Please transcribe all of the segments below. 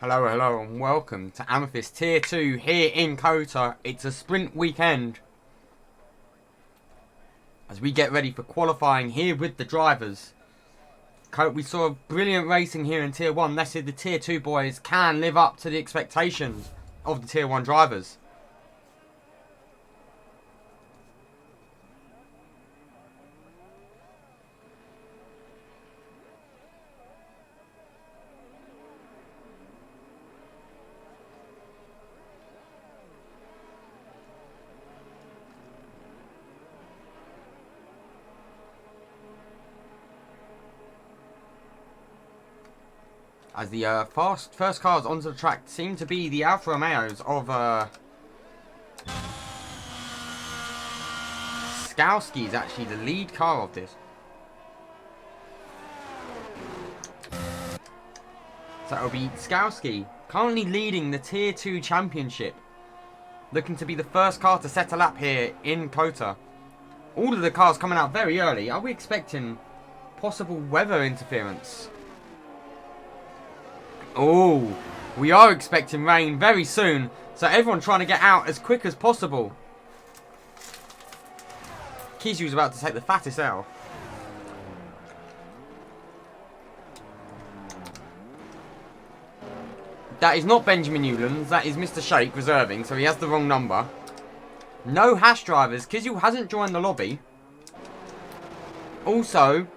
Hello, hello, and welcome to Amethyst Tier 2 here in COTA. It's a sprint weekend as we get ready for qualifying here with the drivers. We saw brilliant racing here in Tier 1. Let's see if the Tier 2 boys can live up to the expectations of the Tier 1 drivers. As the first cars onto the track seem to be the Alfa Romeos of Skowski is actually the lead car of this. So it'll be Skowski currently leading the Tier 2 Championship. Looking to be the first car to set a lap here in COTA. All of the cars coming out very early. Are we expecting possible weather interference? Oh, we are expecting rain very soon. So everyone trying to get out as quick as possible. Kizu's about to take the fattest L. That is not Benjamin Newlands. That is Mr. Shake reserving. So he has the wrong number. No hash drivers. Kizu hasn't joined the lobby. Also,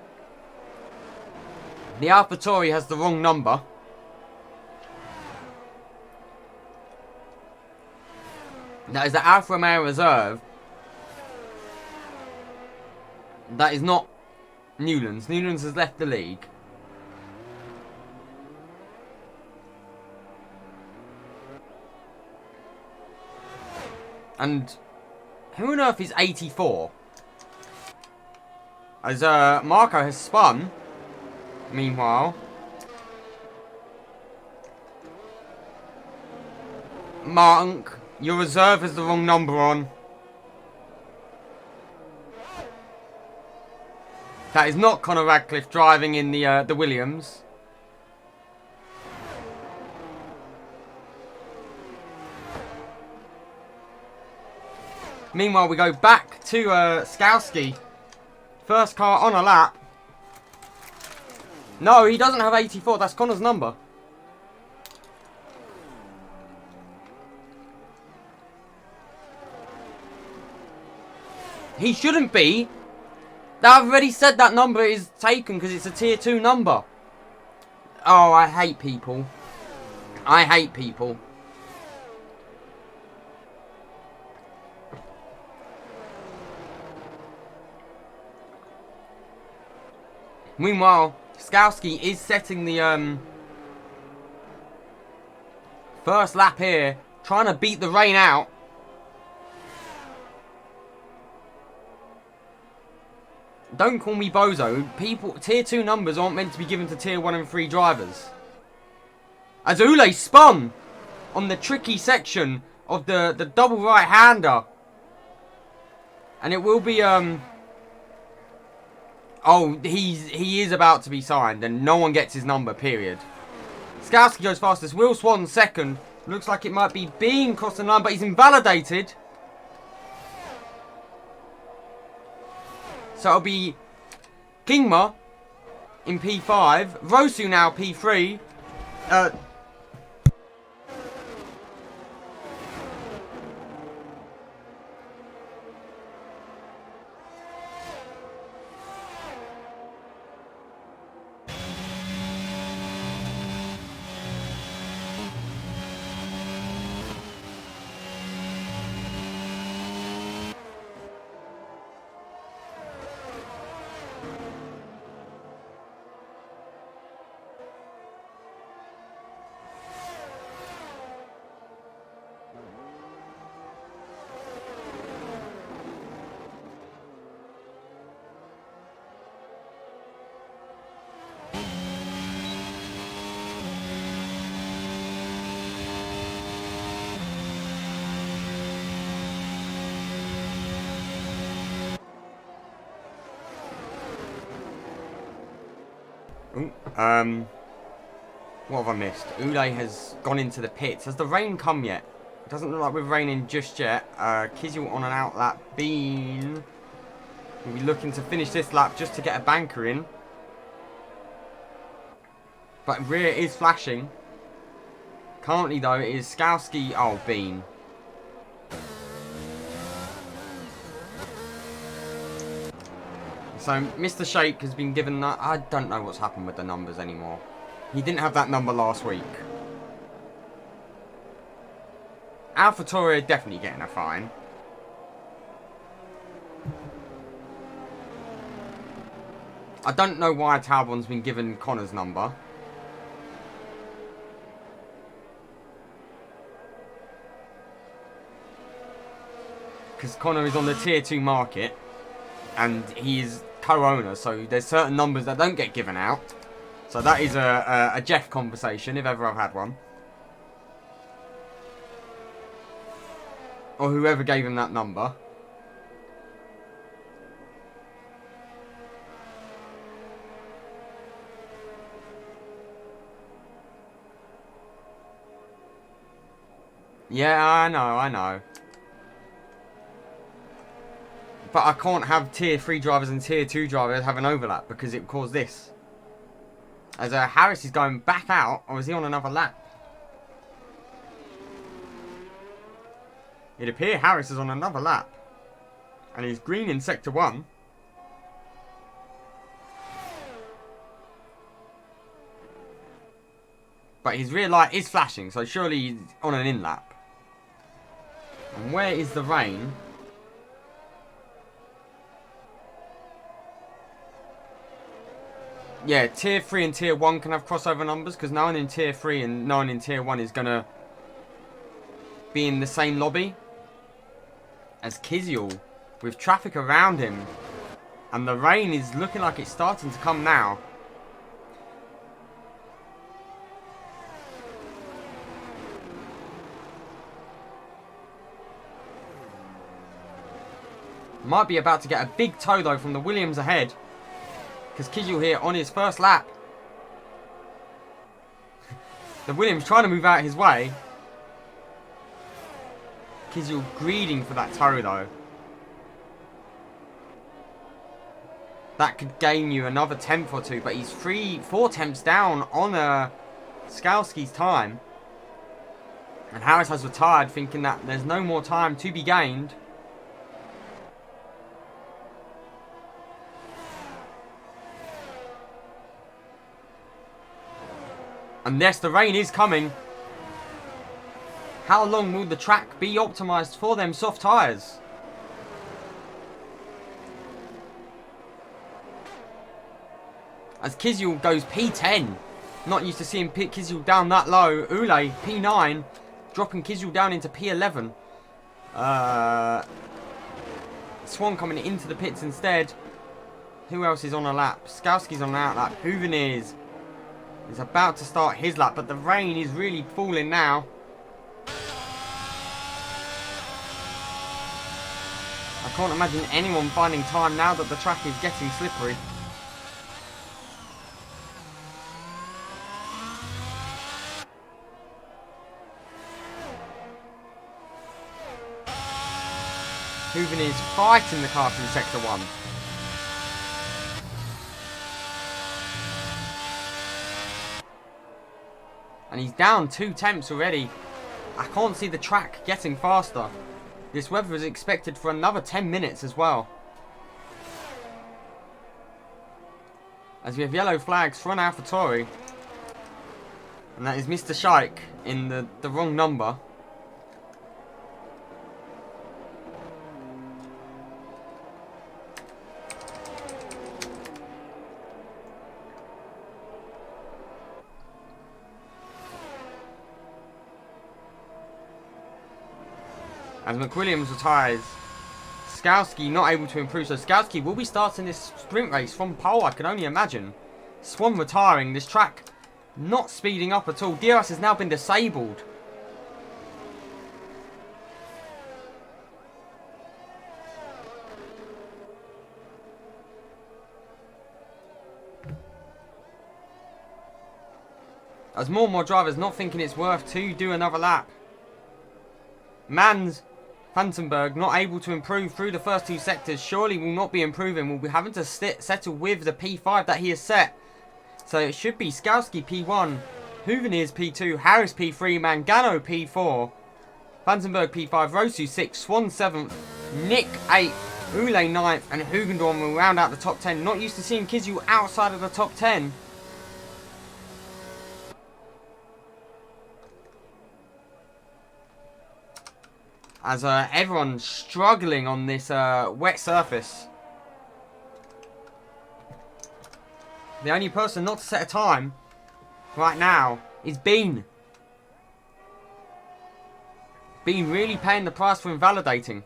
the AlphaTauri has the wrong number. That is the Alfa Romeo reserve. That is not Newlands. Newlands has left the league. And who on earth is 84? As Marco has spun. Meanwhile, Mark, your reserve has the wrong number on. That is not Conor Radcliffe driving in the Williams. Meanwhile, we go back to Skowski. First car on a lap. No, he doesn't have 84. That's Conor's number. He shouldn't be. I've already said that number is taken because it's a Tier 2 number. Oh, I hate people. I hate people. Meanwhile, Skowski is setting the first lap here, trying to beat the rain out. Don't call me bozo. People, Tier 2 numbers aren't meant to be given to Tier 1 and 3 drivers. As Ule spun on the tricky section of the double right-hander. And it will be, oh, he is about to be signed, and no one gets his number, period. Skowski goes fastest. Will Swan second. Looks like it might be Bean crossing the line, but he's invalidated. So it'll be Kingma in P5. Rosu now P3. What have I missed? Ule has gone into the pits. Has the rain come yet? It doesn't look like we're raining just yet. Kizel on an out lap. Bean will be looking to finish this lap just to get a banker in. But rear is flashing. Currently, though, it is Skowski. Oh, Bean. So, Mr. Shake has been given that. I don't know what's happened with the numbers anymore. He didn't have that number last week. AlphaTauri are definitely getting a fine. I don't know why Talbot's been given Connor's number. Because Connor is on the tier 2 market. And he is co-owner. So there's certain numbers that don't get given out. So that is a Jeff conversation, if ever I've had one. Or whoever gave him that number. Yeah, I know. But I can't have tier 3 drivers and tier 2 drivers have an overlap because it would cause this. As Harris is going back out, or is he on another lap? It appears Harris is on another lap. And he's green in sector 1. But his rear light is flashing, so surely he's on an in lap. And where is the rain? Yeah, tier 3 and tier 1 can have crossover numbers because no one in tier 3 and no one in tier 1 is going to be in the same lobby as Kizel with traffic around him. And the rain is looking like it's starting to come now. Might be about to get a big tow though from the Williams ahead. Because Kizel here on his first lap. The Williams trying to move out his way. Kizel greeding for that tow though. That could gain you another tenth or two. But he's 4 tenths down on Skowski's time. And Harris has retired thinking that there's no more time to be gained. And yes, the rain is coming. How long will the track be optimised for them soft tyres? As Kizel goes P10. Not used to seeing Kizel down that low. Ule, P9. Dropping Kizel down into P11. Swan coming into the pits instead. Who else is on a lap? Skowski's on an out lap. Hooven is about to start his lap, but the rain is really falling now. I can't imagine anyone finding time now that the track is getting slippery. Hooven is fighting the car from sector 1. And he's down 2 tenths already. I can't see the track getting faster. This weather is expected for another 10 minutes as well. As we have yellow flags for an AlphaTauri. And that is Mr. Shike in the wrong number. As McWilliams retires, Skowski not able to improve. So Skowski will be starting this sprint race from pole, I can only imagine. Swan retiring, this track not speeding up at all. DRS has now been disabled. As more and more drivers not thinking it's worth to do another lap. Mans Vandenberg not able to improve through the first two sectors. Surely will not be improving. Will be having to settle with the P5 that he has set. So it should be Skowski P1, Huveniers P2, Harris P3, Mangano P4, Vandenberg P5, Rosu 6, Swan 7th, Nick 8th, Ule 9th, and Hugendorn will round out the top 10. Not used to seeing Kizu outside of the top 10. As everyone's struggling on this wet surface. The only person not to set a time right now is Bean. Bean really paying the price for invalidating.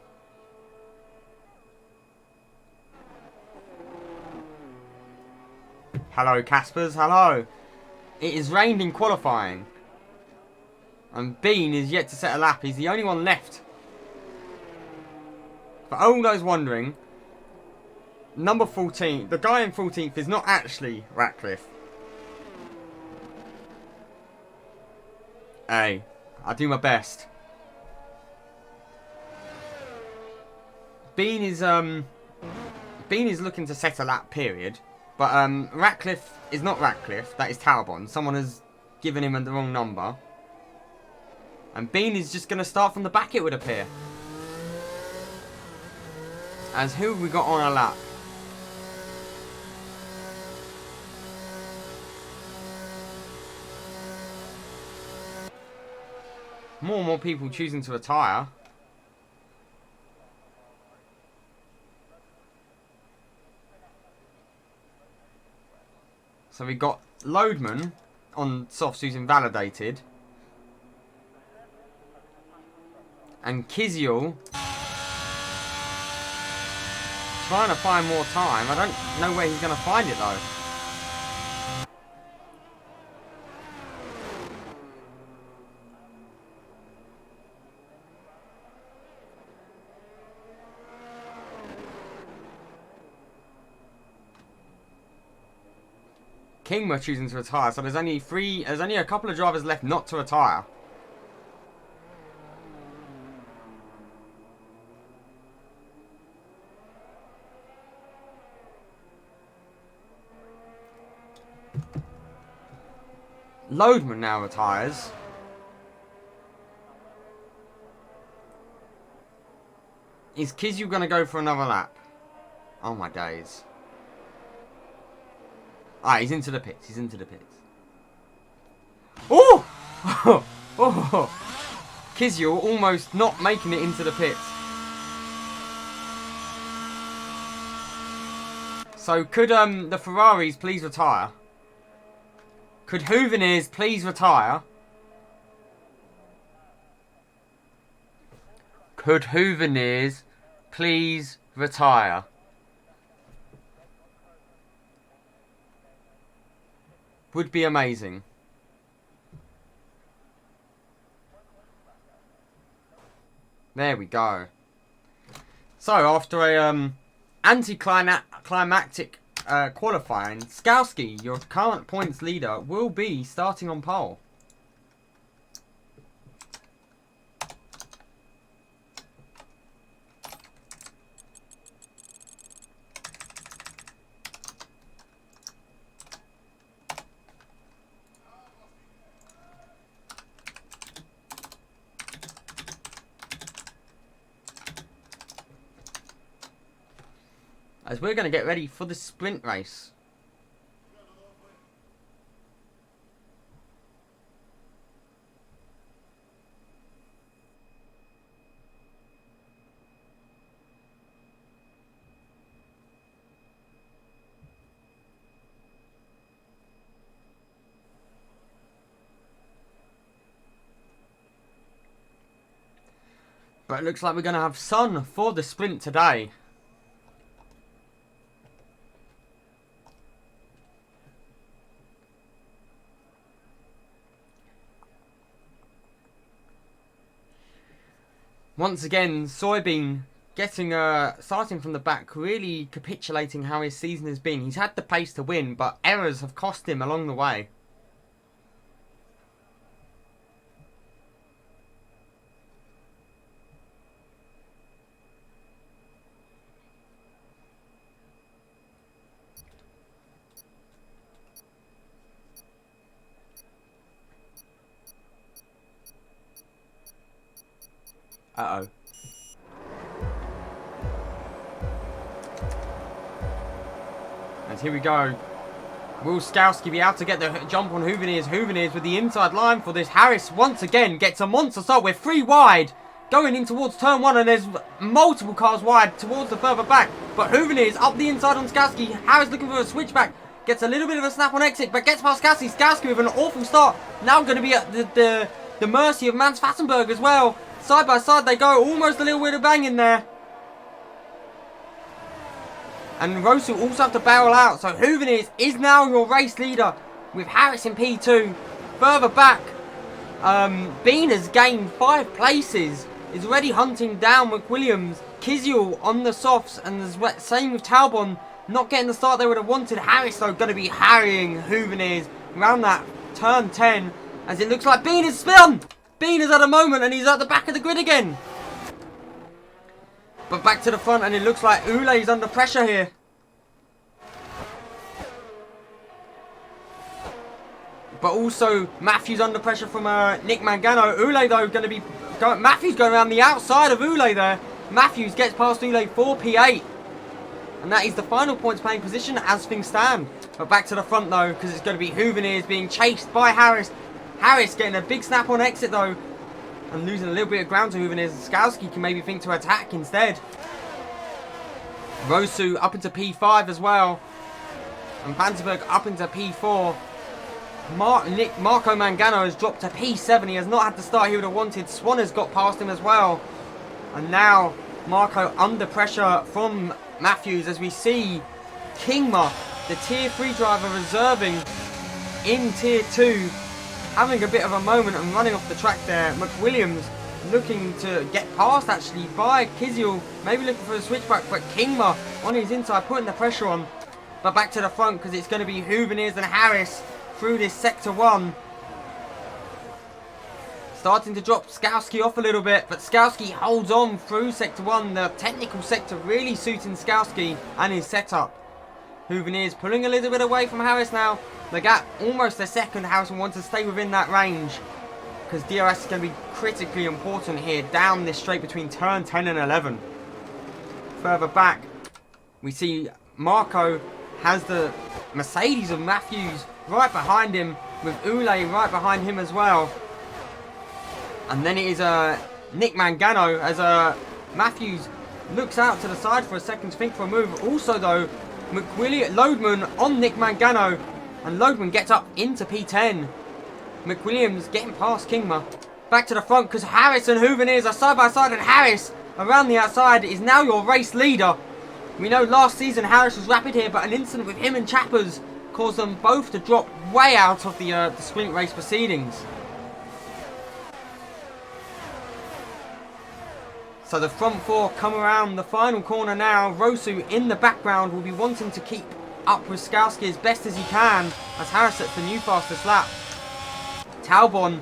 Hello, Caspers. Hello. It is rained in qualifying. And Bean is yet to set a lap. He's the only one left. For all those wondering, number 14, the guy in 14th is not actually Ratcliffe. Hey, I do my best. Bean is looking to set a lap period, but Ratcliffe is not Ratcliffe. That is Talbot. Someone has given him the wrong number, and Bean is just going to start from the back. It would appear. As who have we got on a lap? More and more people choosing to retire. So we got Loadman on softs who's invalidated. And Kiziel trying to find more time. I don't know where he's going to find it though. King were choosing to retire, so there's only a couple of drivers left not to retire. Loadman now retires. Is Kizu going to go for another lap? Oh my days. Ah, he's into the pits. He's into the pits. Oh! Oh! Kizu almost not making it into the pits. So could the Ferraris please retire? Could Huveniers please retire? Could Huveniers please retire? Would be amazing. There we go. So after a anticlimactic qualifying, Skowski, your current points leader, will be starting on pole. As we're going to get ready for the sprint race. But it looks like we're going to have sun for the sprint today. Once again, Soybean getting starting from the back, really capitulating how his season has been. He's had the pace to win, but errors have cost him along the way. Uh-oh. And here we go. Will Skowski be able to get the jump on Hooveneers? Hooveneers with the inside line for this. Harris once again gets a monster start. We're 3 wide. Going in towards turn 1 and there's multiple cars wide towards the further back. But Hooveneers up the inside on Skowski. Harris looking for a switchback. Gets a little bit of a snap on exit but gets past Skowski. Skowski with an awful start. Now going to be at the mercy of Mans Fattenberg as well. Side by side they go. Almost a little bit of bang in there. And Rosu also have to barrel out. So Hooveneers is now your race leader with Harris in P2. Further back, Bean has gained 5 places. Is already hunting down McWilliams. Kiziel on the softs. And the same with Talbot. Not getting the start they would have wanted. Harris though going to be harrying Hooveneers around that turn 10. As it looks like Bean is spun. Bean is at a moment and he's at the back of the grid again. But back to the front and it looks like Ule is under pressure here. But also Matthews under pressure from Nick Mangano. Ule though going to be... Matthews going around the outside of Ule there. Matthews gets past Ule for P8. And that is the final points playing position as things stand. But back to the front though because it's going to be Hooveneers being chased by Harris. Harris getting a big snap on exit though. And losing a little bit of ground to Hooveneers. Skowski can maybe think to attack instead. Rosu up into P5 as well. And Vandenberg up into P4. Marco Mangano has dropped to P7. He has not had the start he would have wanted. Swan has got past him as well. And now Marco under pressure from Matthews as we see Kingma, the Tier 3 driver, reserving in Tier 2. Having a bit of a moment and running off the track there. McWilliams looking to get past actually by Kiziel. Maybe looking for a switchback, but Kingma on his inside putting the pressure on. But back to the front because it's going to be Hooveneers and Harris through this Sector 1. Starting to drop Skowski off a little bit, but Skowski holds on through Sector 1. The technical sector really suiting Skowski and his setup. Hooveneers pulling a little bit away from Harris now. The gap almost a second. Harris will want to stay within that range because DRS is going to be critically important here down this straight between turn 10 and 11. Further back we see Marco has the Mercedes of Matthews right behind him with Ule right behind him as well. And then it is Nick Mangano as Matthews looks out to the side for a second to think for a move. Also though Lodeman on Nick Mangano. And Lodeman gets up into P10. McWilliams getting past Kingma. Back to the front because Harris and Hooveneers are side by side. And Harris around the outside is now your race leader. We know last season Harris was rapid here. But an incident with him and Chappers caused them both to drop way out of the sprint race proceedings. So the front 4 come around the final corner now. Rosu in the background will be wanting to keep up with Skowski as best as he can as Harris sets the new fastest lap. Talbot,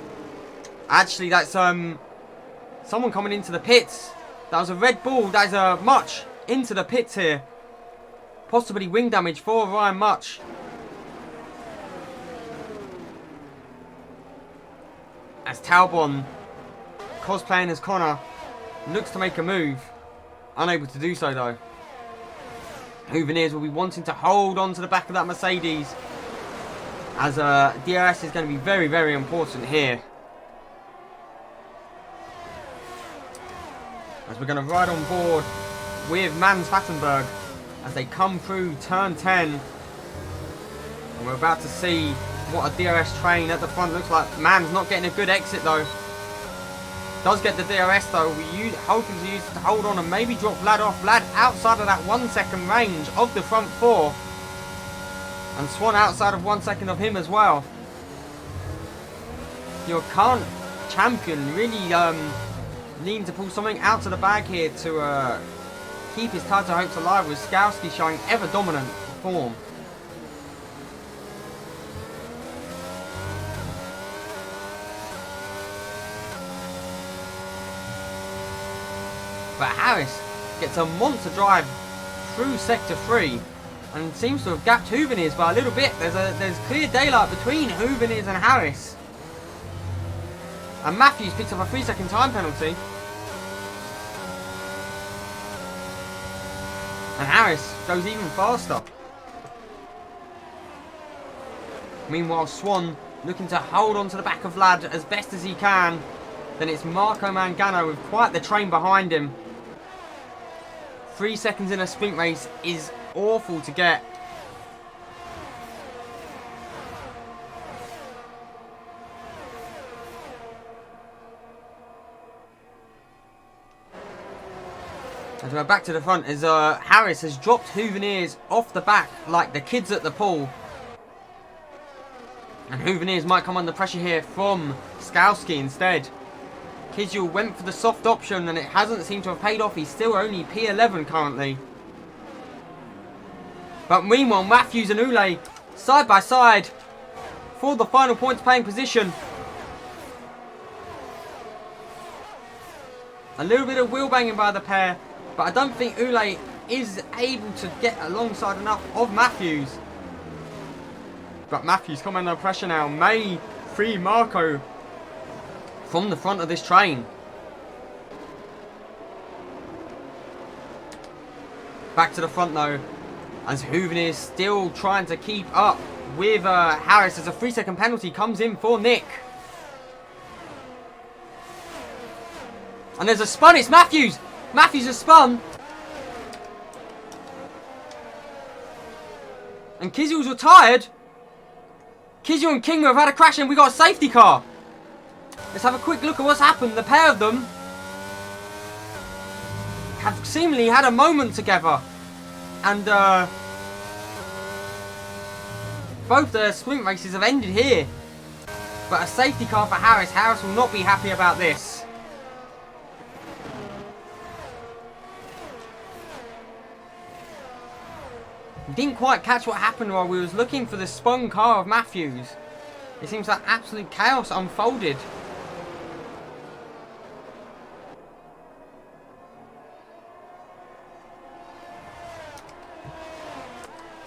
actually that's someone coming into the pits. That was a Red Bull. That is a Much into the pits here. Possibly wing damage for Ryan Much. As Talbot, cosplaying as Connor, looks to make a move. Unable to do so though. Hooveneers will be wanting to hold on to the back of that Mercedes. As DRS is going to be very, very important here. As we're going to ride on board with Mans Fattenberg as they come through turn 10. And we're about to see what a DRS train at the front looks like. Mans not getting a good exit though. Does get the DRS though. We're hoping to use it to hold on and maybe drop Vlad off. Vlad outside of that 1 second range of the front 4. And Swan outside of 1 second of him as well. Your current champion really needing to pull something out of the bag here to keep his title hopes alive, with Skowski showing ever dominant form. But Harris gets a monster drive through Sector 3 and seems to have gapped Hooveneers by a little bit. There's clear daylight between Hooveneers and Harris. And Matthews picks up a 3 second time penalty. And Harris goes even faster. Meanwhile, Swan looking to hold on to the back of Ladd as best as he can. Then it's Marco Mangano with quite the train behind him. 3 seconds in a sprint race is awful to get. As we're back to the front, as Harris has dropped Houveniers off the back like the kids at the pool. And Houveniers might come under pressure here from Skowski instead. Kizyul went for the soft option and it hasn't seemed to have paid off. He's still only P11 currently. But meanwhile, Matthews and Ule side by side for the final points paying position. A little bit of wheel banging by the pair, but I don't think Ule is able to get alongside enough of Matthews. But Matthews come under pressure now. May free Marco from the front of this train. Back to the front though, as Houvenier is still trying to keep up with Harris as a 3-second penalty comes in for Nick. And there's a spun, it's Matthews! Matthews has spun. And Kizyul's retired. Kizyul and Kinga have had a crash and we got a safety car. Let's have a quick look at what's happened. The pair of them have seemingly had a moment together. And both the sprint races have ended here. But a safety car for Harris. Harris will not be happy about this. Didn't quite catch what happened while we was looking for the spun car of Matthews. It seems like absolute chaos unfolded.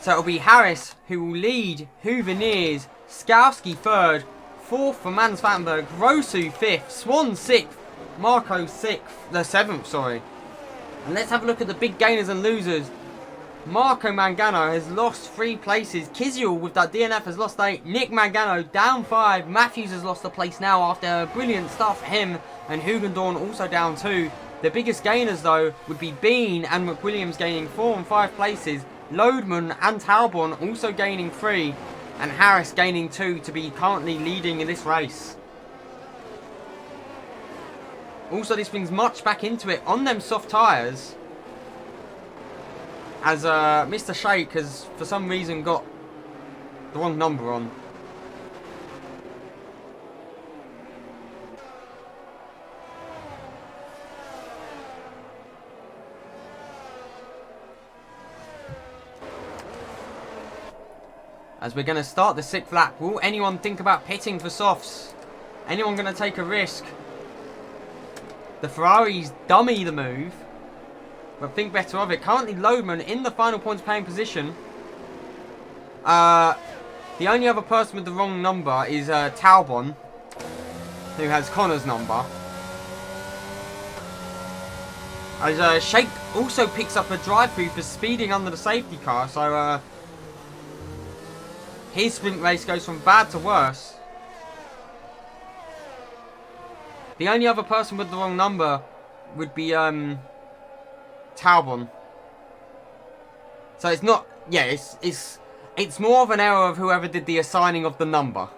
So it'll be Harris who will lead, Houveniers, Skowski third, fourth for Mans Vattenberg, Rosu fifth, Swan sixth, Marco seventh, sorry. And let's have a look at the big gainers and losers. Marco Mangano has lost 3 places. Kizyul with that DNF has lost 8. Nick Mangano down 5. Matthews has lost a place now after brilliant start for him. And Hugendorn also down 2. The biggest gainers though would be Bean and McWilliams gaining 4 and 5 places. Lodeman and Talbon also gaining 3. And Harris gaining 2 to be currently leading in this race. Also this brings much back into it on them soft tyres. As Mr. Shake has, for some reason, got the wrong number on. As we're going to start the 6th lap, will anyone think about pitting for softs? Anyone going to take a risk? The Ferraris dummy the move. But think better of it. Currently Lodeman in the final points paying position. The only other person with the wrong number is Talbon, who has Connor's number. As Shake also picks up a drive-through for speeding under the safety car. So his sprint race goes from bad to worse. The only other person with the wrong number would be Talbon. So it's not, yeah, it's more of an error of whoever did the assigning of the number.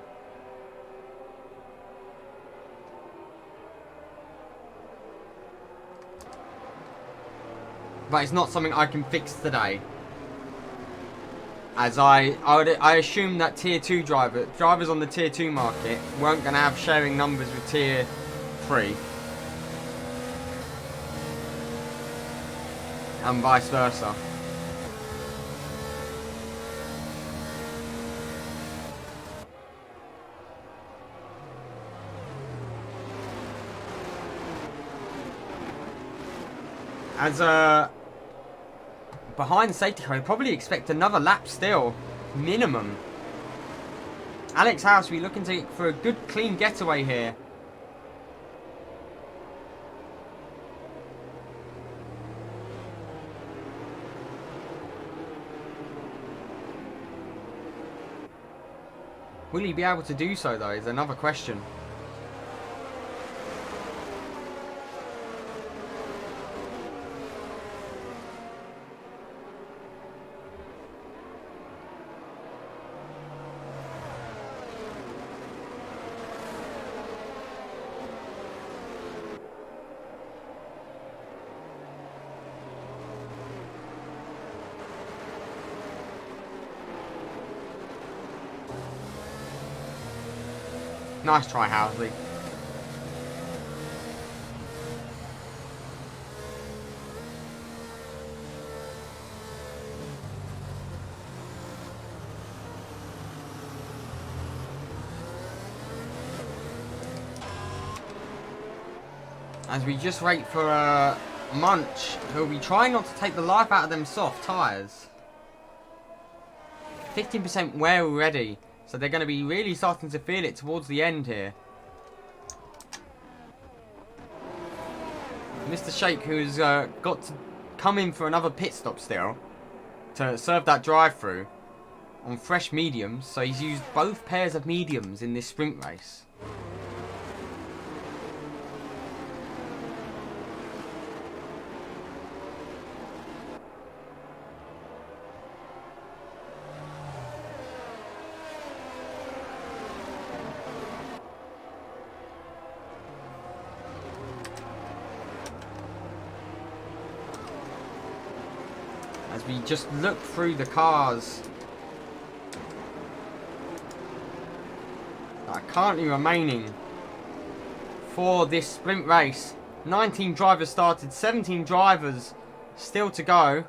But it's not something I can fix today. As I assume that tier 2 drivers on the tier 2 market weren't going to have sharing numbers with tier 3. And vice versa. As behind safety car, I probably expect another lap still, minimum. Alex House, we're looking for a good clean getaway here. Will he be able to do so, though, is another question. Nice try, Housley. As we just wait for Munch, who'll be trying not to take the life out of them soft tyres. 15% wear already. So they're going to be really starting to feel it towards the end here. Mr. Shake, who's got to come in for another pit stop still to serve that drive-through on fresh mediums. So he's used both pairs of mediums in this sprint race. As we just look through the cars that are currently remaining for this sprint race. 19 drivers started, 17 drivers still to go.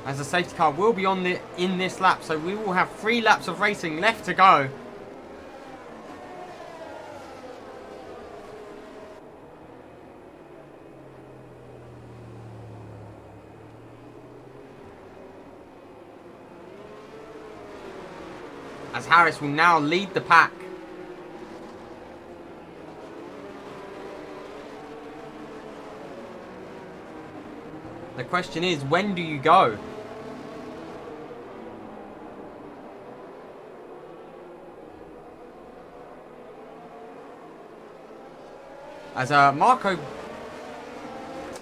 As the safety car will be on in this lap, so we will have 3 laps of racing left to go. As Harris will now lead the pack. The question is, when do you go? As Marco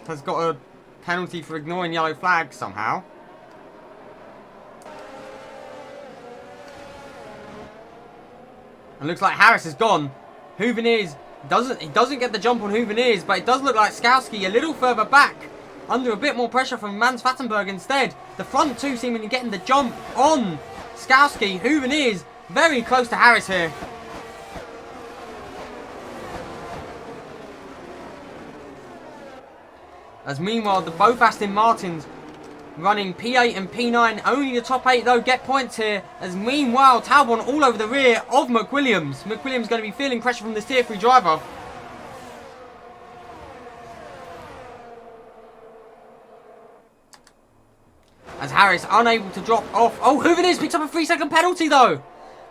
has got a penalty for ignoring yellow flags somehow. And looks like Harris is gone. Hooveneers doesn't get the jump on Hooveneers, but it does look like Skowski a little further back, under a bit more pressure from Mans Vattenberg instead. The front two seemingly getting the jump on Skowski. Hooveneers very close to Harris here. As meanwhile, both Aston Martins running P8 and P9. Only the top 8 though get points here. As meanwhile, Talbot all over the rear of McWilliams. McWilliams going to be feeling pressure from this tier 3 driver. As Harris unable to drop off. Oh, Hooveneers picks up a 3-second penalty though.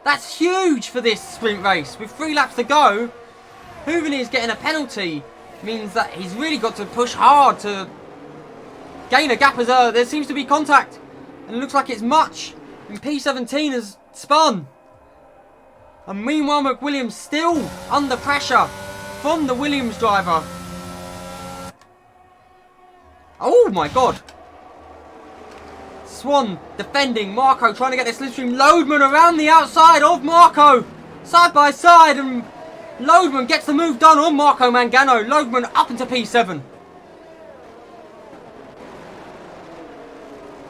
That's huge for this sprint race. With 3 laps to go, Hooveneers getting a penalty means that he's really got to push hard to gain a gap as there seems to be contact. And it looks like it's much. And P17 has spun. And meanwhile, McWilliams still under pressure from the Williams driver. Oh my God. Swan defending. Marco trying to get the slipstream. Loadman around the outside of Marco. Side by side. And Loadman gets the move done on Marco Mangano. Loadman up into P7.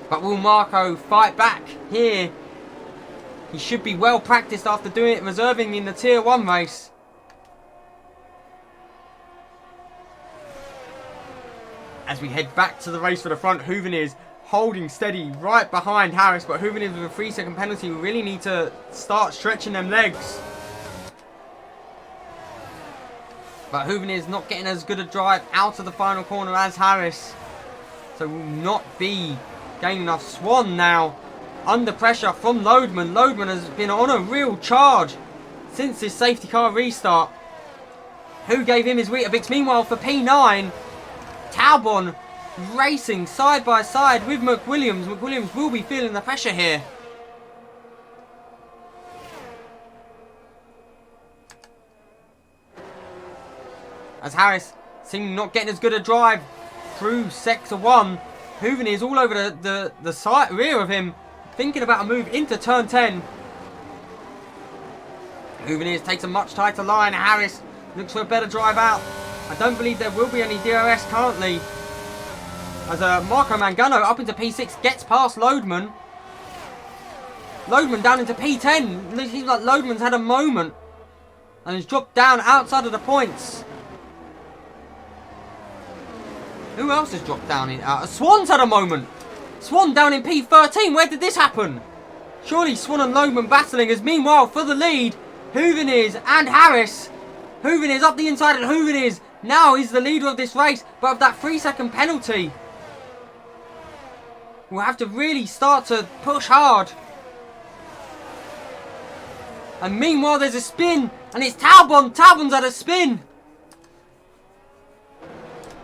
But will Marco fight back here? He should be well practiced after doing it, reserving in the Tier 1 race. As we head back to the race for the front, Hooveneers holding steady right behind Harris. But Hooveneers with a 3-second penalty, we really need to start stretching them legs. But Hooveneers not getting as good a drive out of the final corner as Harris. So will not be gaining enough. Swan now under pressure from Loadman. Loadman has been on a real charge since his safety car restart. Who gave him his Weetabix? Meanwhile, for P9, Talbot racing side by side with McWilliams. McWilliams will be feeling the pressure here. As Harris seeming not getting as good a drive through sector 1. Hooven is all over the side, rear of him, thinking about a move into turn 10. Hooven takes a much tighter line. Harris looks for a better drive out. I don't believe there will be any DRS currently. As Marco Mangano up into P6 gets past Lodeman. Lodeman down into P10. It seems like Lodeman's had a moment and has dropped down outside of the points. Who else has dropped down in? Swan's had a moment. Swan down in P13. Where did this happen? Surely Swan and Lodeman battling. As meanwhile, for the lead, Hooven and Harris. Hooven up the inside, and Hooven now is the leader of this race. But of that 3-second penalty, we'll have to really start to push hard. And meanwhile, there's a spin, and it's Talbot. Talbot's at a spin.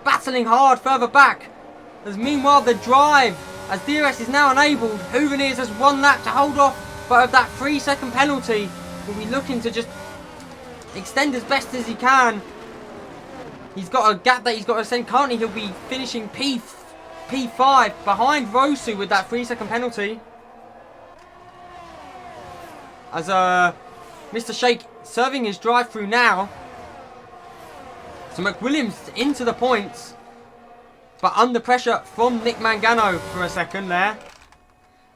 Battling hard further back. As meanwhile, the drive, as DRS is now enabled, Hooven has 1 lap to hold off. But of that 3-second penalty, will be looking to just extend as best as he can. He's got a gap that he's got to send. Currently, he'll be finishing P5 behind Rosu with that 3-second penalty. As Mr. Shake serving his drive through now. So McWilliams into the points, but under pressure from Nick Mangano for a second there.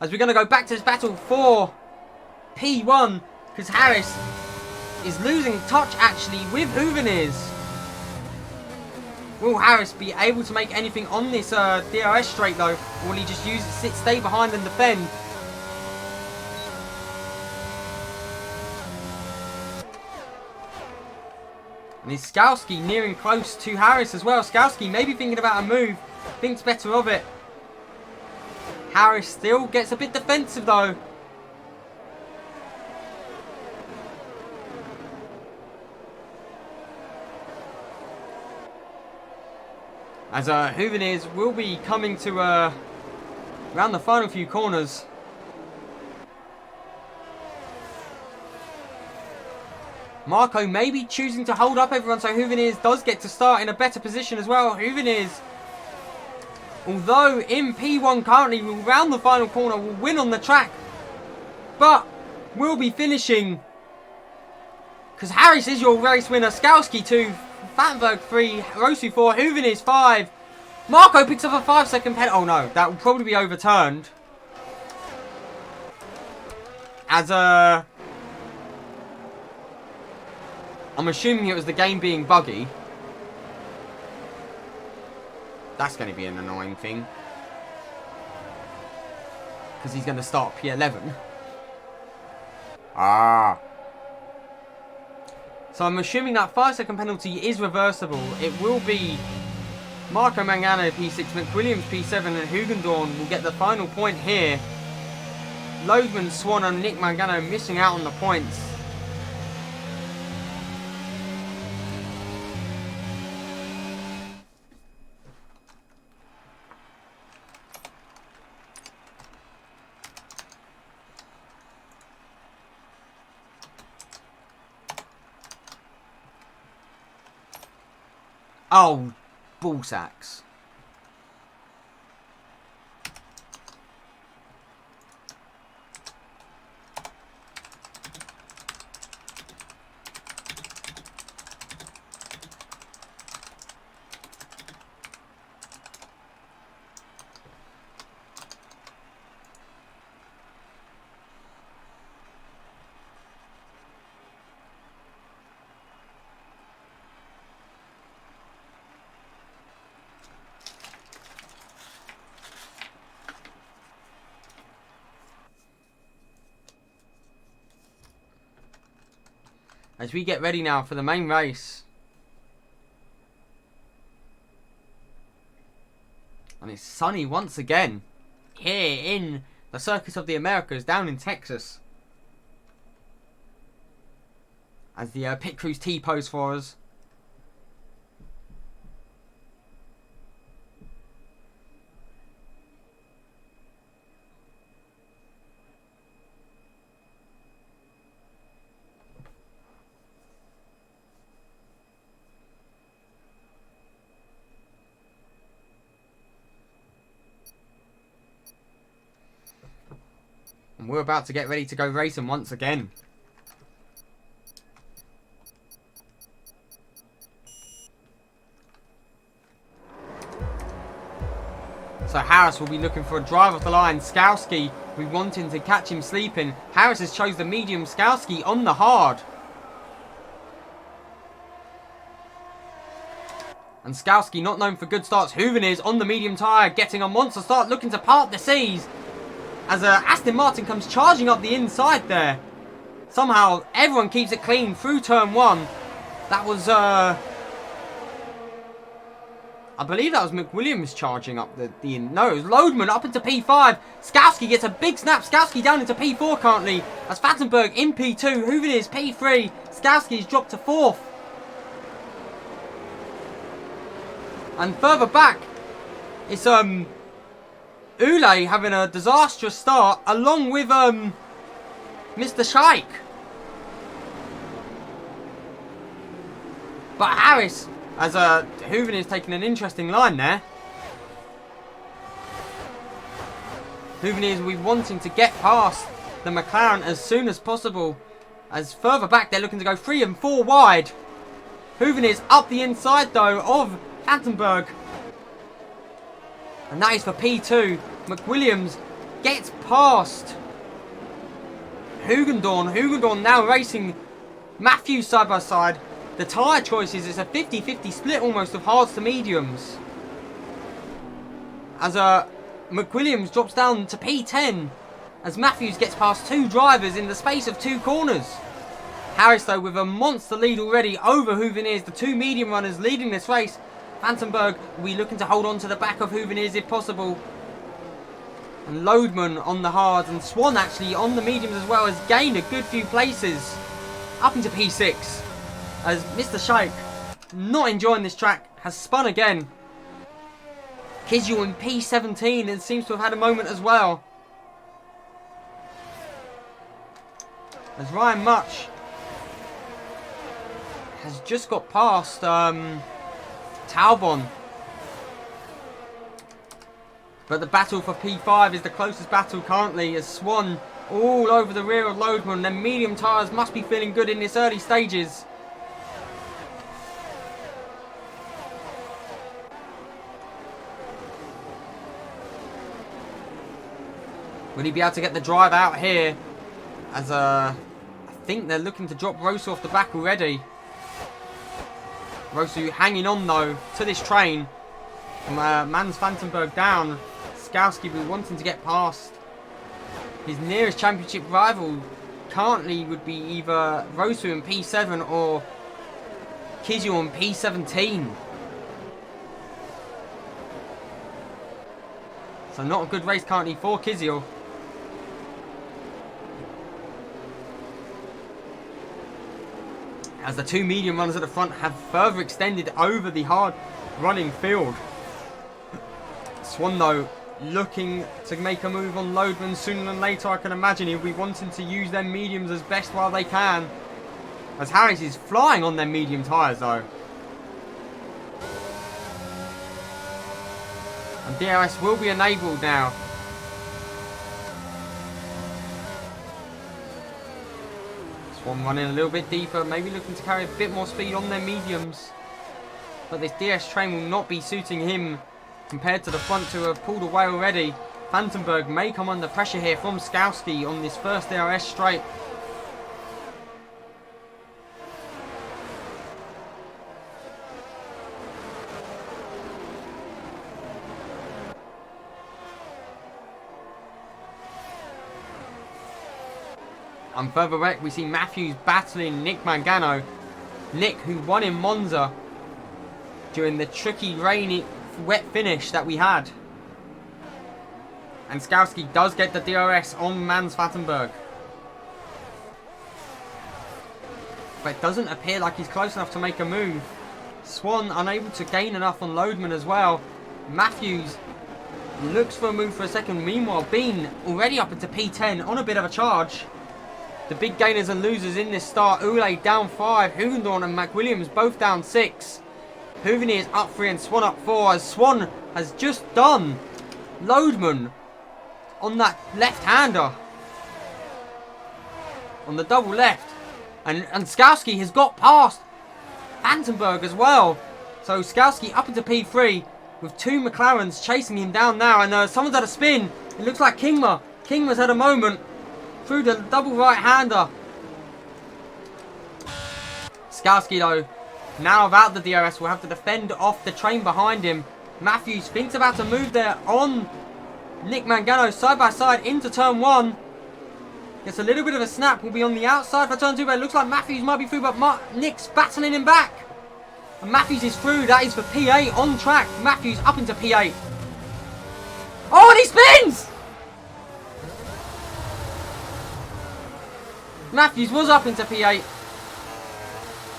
As we're going to go back to this battle for P1, because Harris is losing touch actually with Hooven. Will Harris be able to make anything on this DRS straight though? Or will he just stay behind and defend? And is Skalski nearing close to Harris as well. Skalski maybe thinking about a move. Thinks better of it. Harris still gets a bit defensive though. As Hooven will be coming to around the final few corners. Marco maybe choosing to hold up everyone, so Hooven does get to start in a better position as well. Hooven, although in P1 currently, will round the final corner, will win on the track, but will be finishing, because Harris is your race winner. Skalski 2, Fattenberg 3, Rosu 4, Hooven 5. Marco picks up a 5-second penalty. Oh no, that will probably be overturned. As I'm assuming it was the game being buggy. That's going to be an annoying thing. Because he's going to start P11. So I'm assuming that 5-second penalty is reversible. It will be Marco Mangano P6, McWilliams P7, and Hugendorn will get the final point here. Lodeman, Swan, and Nick Mangano missing out on the points. Oh, ball sacks. As we get ready now for the main race. And it's sunny once again. Here in the Circus of the Americas down in Texas. As the pit crew's T-pose for us. And we're about to get ready to go racing once again. So Harris will be looking for a drive off the line. Skowski, we wanting to catch him sleeping. Harris has chose the medium. Skowski on the hard. And Skowski, not known for good starts. Hooveners on the medium tyre, getting a monster start, looking to part the seas. As Aston Martin comes charging up the inside there. Somehow, everyone keeps it clean through turn 1. That was, I believe that was McWilliams charging up the no, it was Lodeman up into P5. Skowski gets a big snap. Skowski down into P4 currently. As Fattenberg in P2. Hooveners P3. Skowski's dropped to 4th. And further back, it's Ule having a disastrous start along with Mr. Shaik. But Harris, as Hooven is taking an interesting line there. Hooven is wanting to get past the McLaren as soon as possible. As further back, they're looking to go 3 and 4 wide. Hooven is up the inside though of Vandenberg. And that is for P2. McWilliams gets past Hugendorn. Hugendorn now racing Matthews side by side. The tyre choices, it's a 50-50 split almost of hards to mediums. As McWilliams drops down to P10. As Matthews gets past 2 drivers in the space of 2 corners. Harris though with a monster lead already over Hooveners. The 2 medium runners leading this race. Vandenberg will be looking to hold on to the back of Hooveners if possible. And Lodeman on the hards, and Swan actually on the mediums as well has gained a good few places. Up into P6. As Mr. Shaik, not enjoying this track, has spun again. Kizyul in P17 and seems to have had a moment as well. As Ryan Much has just got past Talbon. But the battle for P5 is the closest battle currently, as Swan all over the rear of Lodeman. Their medium tyres must be feeling good in this early stages. Will he be able to get the drive out here? As I think they're looking to drop Rosu off the back already. Rosu hanging on though to this train. Mans Vandenberg down. Skowski will be wanting to get past his nearest championship rival. Currently would be either Rosu in P7 or Kizyul in P17. So not a good race currently for Kizyul. As the 2 medium runners at the front have further extended over the hard running field. Swan though looking to make a move on Lodeman sooner than later. I can imagine he'll be wanting to use their mediums as best while they can. As Harris is flying on their medium tyres though. And DRS will be enabled now. Swan running a little bit deeper, maybe looking to carry a bit more speed on their mediums. But this DS train will not be suiting him compared to the front to have pulled away already. Vandenberg may come under pressure here from Skowski on this first DRS straight. On further back, we see Matthews battling Nick Mangano. Nick, who won in Monza during the tricky, rainy, wet finish that we had. And Skowski does get the DRS on Mans Vattenberg. but it doesn't appear like he's close enough to make a move. Swan unable to gain enough on Lodeman as well. Matthews looks for a move for a second. Meanwhile, Bean already up into P10 on a bit of a charge. The big gainers and losers in this start. Ule down 5. Huvendorn and McWilliams both down 6. Huvenier is up 3 and Swan up 4 as Swan has just done Lodeman on that left-hander. On the double left. And Skowski has got past Vandenberg as well. So Skowski up into P3 with 2 McLarens chasing him down now. And someone's had a spin. It looks like Kingma. Kingma's had a moment through the double right-hander. Skowski though, now without the DRS, will have to defend off the train behind him. Matthews thinks about to move there on Nick Mangano side by side into turn 1. Gets a little bit of a snap. Will be on the outside for turn 2, but it looks like Matthews might be through, but Nick's battling him back. And Matthews is through. That is for P8 on track. Matthews up into P8. Oh, and he spins! Matthews was up into P8.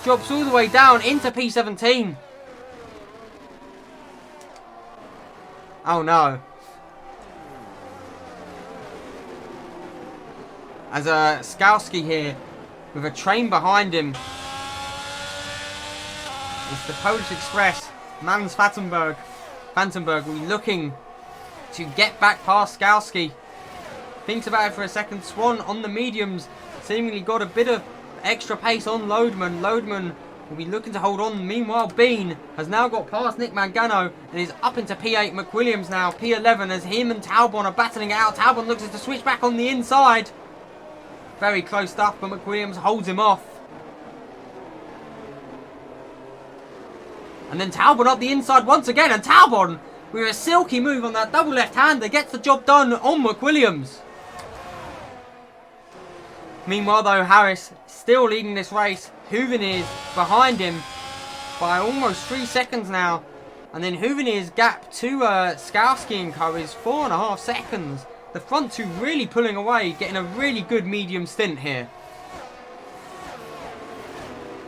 Drops all the way down into P17. Oh no. As Skowski here with a train behind him. It's the Polish Express. Mans Vandenberg will be looking to get back past Skowski. Thinks about it for a second. Swan on the mediums. Seemingly got a bit of extra pace on Lodeman. Lodeman will be looking to hold on. Meanwhile, Bean has now got past Nick Mangano and is up into P8. McWilliams now P11 as him and Talbot are battling it out. Talbot looks to switch back on the inside. Very close stuff, but McWilliams holds him off. And then Talbot up the inside once again. And Talbot, with a silky move on that double left-hander, gets the job done on McWilliams. Meanwhile, though, Harris still leading this race. Huvenier's behind him by almost 3 seconds now. And then Huvenier's gap to Skowski and co is 4.5 seconds. The front two really pulling away, getting a really good medium stint here.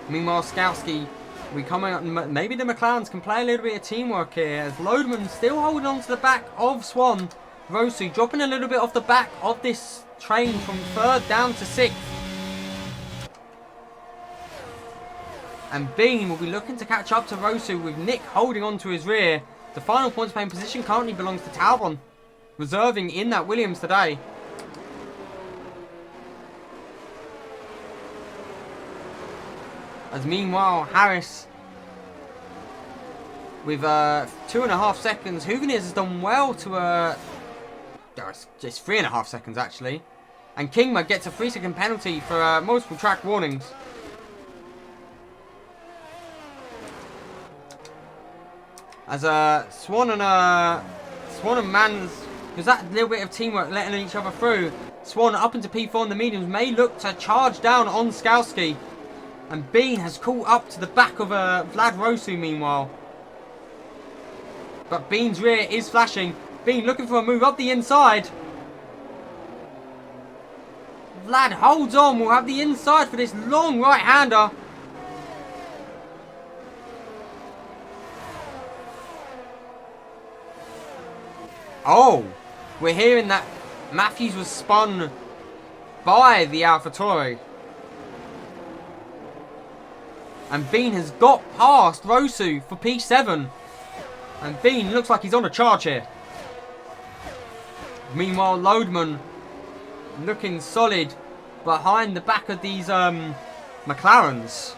Meanwhile, Skowski, we coming up. Maybe the McLarens can play a little bit of teamwork here, as Lodeman still holding on to the back of Swan. Rosu dropping a little bit off the back of this train from 3rd down to 6th. And Bean will be looking to catch up to Rosu with Nick holding on to his rear. The final points paying position currently belongs to Talbot, reserving in that Williams today. As meanwhile, Harris with 2.5 seconds. Huveniers has done well to it's 3.5 seconds actually. And Kingma gets a 3-second penalty for multiple track warnings. As Swan and Mans, because that little bit of teamwork letting each other through. Swan up into P4 on the mediums may look to charge down on Skowski. And Bean has caught up to the back of Vlad Rosu meanwhile. But Bean's rear is flashing. Bean looking for a move up the inside. Vlad holds on. We'll have the inside for this long right-hander. Oh, we're hearing that Matthews was spun by the AlphaTauri. And Bean has got past Rosu for P7. And Bean looks like he's on a charge here. Meanwhile, Lodeman looking solid behind the back of these McLarens.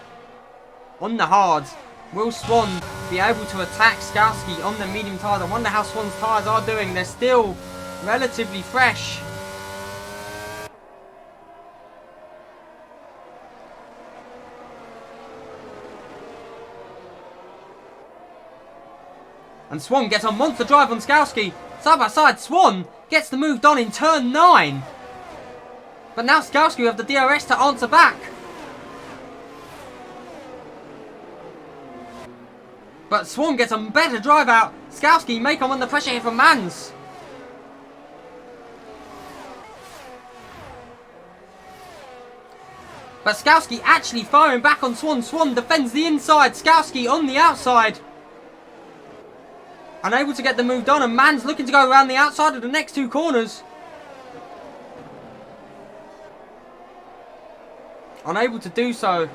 On the hards, will Swan be able to attack Skowski on the medium tyres? I wonder how Swan's tyres are doing. They're still relatively fresh. And Swan gets a monster drive on Skowski. Side by side, Swan gets the move done in turn 9. But now Skowski will have the DRS to answer back. But Swan gets a better drive out. Skowski may come under pressure here from Mans. But Skowski actually firing back on Swan. Swan defends the inside. Skowski on the outside. Unable to get the move done. And Man's looking to go around the outside of the next two corners. Unable to do so.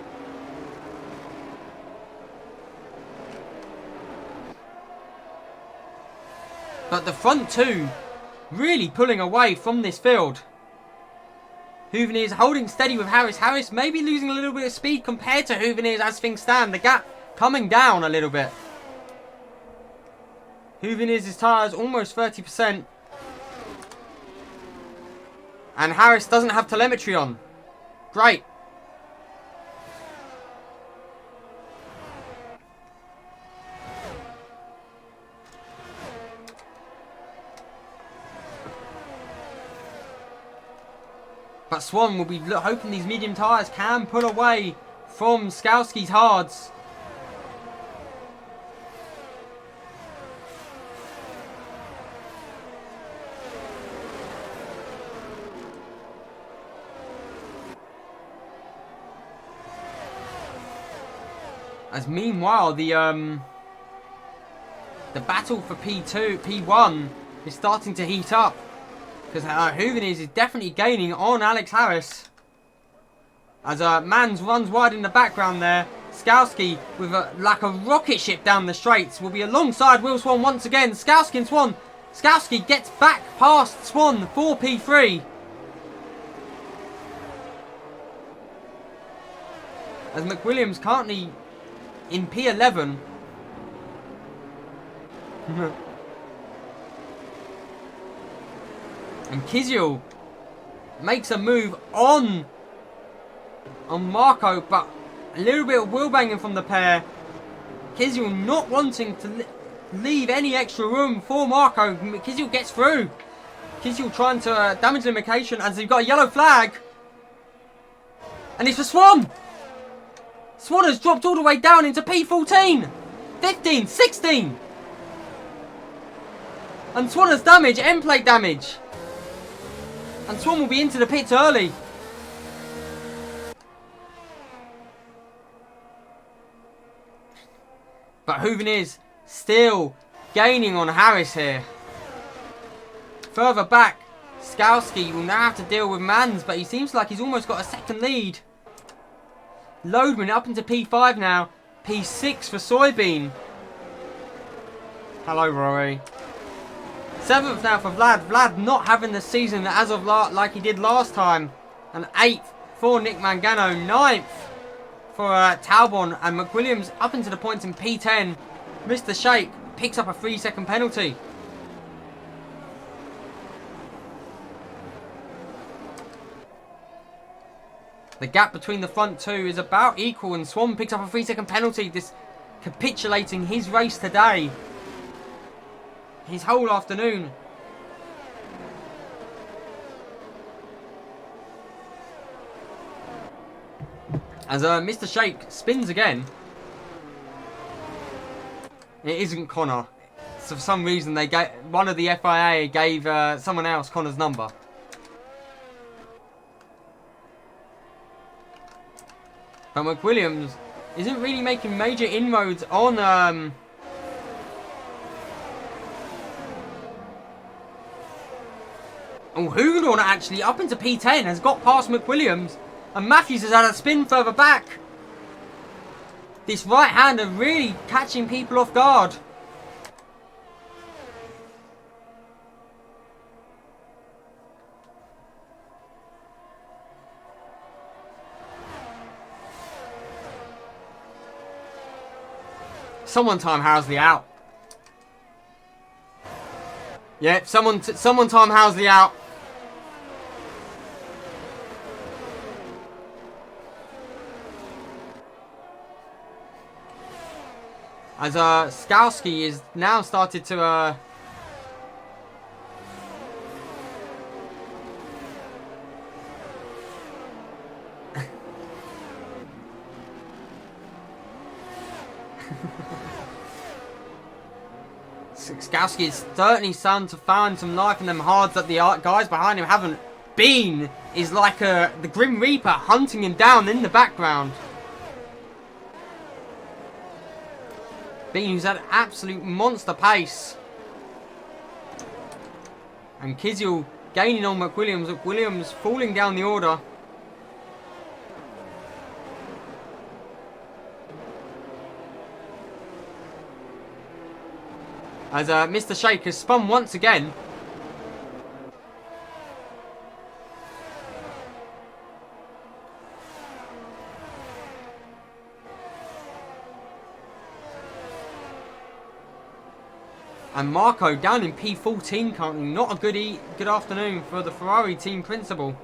But the front two really pulling away from this field. Houveniers holding steady with Harris. Harris maybe losing a little bit of speed compared to Houveniers as things stand. The gap coming down a little bit. Houveniers' tyres almost 30%. And Harris doesn't have telemetry on. Great. But Swan will be hoping these medium tyres can pull away from Skowski's hards. As meanwhile, the battle for P1 is starting to heat up. Because Houveniers is definitely gaining on Alex Harris. As Mans runs wide in the background there. Skowski with like a rocket ship down the straights will be alongside Will Swan once again. Skowski and Swan. Skowski gets back past Swan for P3. As McWilliams currently in P11. And Kiziel makes a move on Marco, but a little bit of wheel banging from the pair. Kiziel not wanting to leave any extra room for Marco. Kiziel gets through. Kiziel trying to damage limitation as they've got a yellow flag. And it's for Swan. Swan has dropped all the way down into P14. 15, 16. And Swan has damage, end plate damage. And Swan will be into the pits early. But Houveniers still gaining on Harris here. Further back, Skowski will now have to deal with Mans, but he seems like he's almost got a second lead. Loadman up into P5 now. P6 for Soybean. Hello, Rory. 7th now for Vlad. Vlad not having the season as of like he did last time. And 8th for Nick Mangano. 9th for Talbon. And McWilliams up into the points in P10. Mr. Shake picks up a 3-second penalty. The gap between the front two is about equal. And Swan picks up a 3-second penalty. This capitulating his race today. His whole afternoon. As Mr. Shake spins again. It isn't Connor. So for some reason they gave one of the FIA gave someone else Connor's number. But McWilliams isn't really making major inroads on Oh, Hugedorn actually up into P10 has got past McWilliams. And Matthews has had a spin further back. This right-hander really catching people off guard. Someone time Housley out. Yeah, someone time Housley out. As Skowski is now started to Skowski is certainly starting to find some life in them hards that the guys behind him haven't Bean is like the Grim Reaper hunting him down in the background. Bean, who's at absolute monster pace. And Kizyul gaining on McWilliams. McWilliams falling down the order. As Mr. Shake has spun once again. And Marco down in P14 currently. Not a good afternoon for the Ferrari team principal.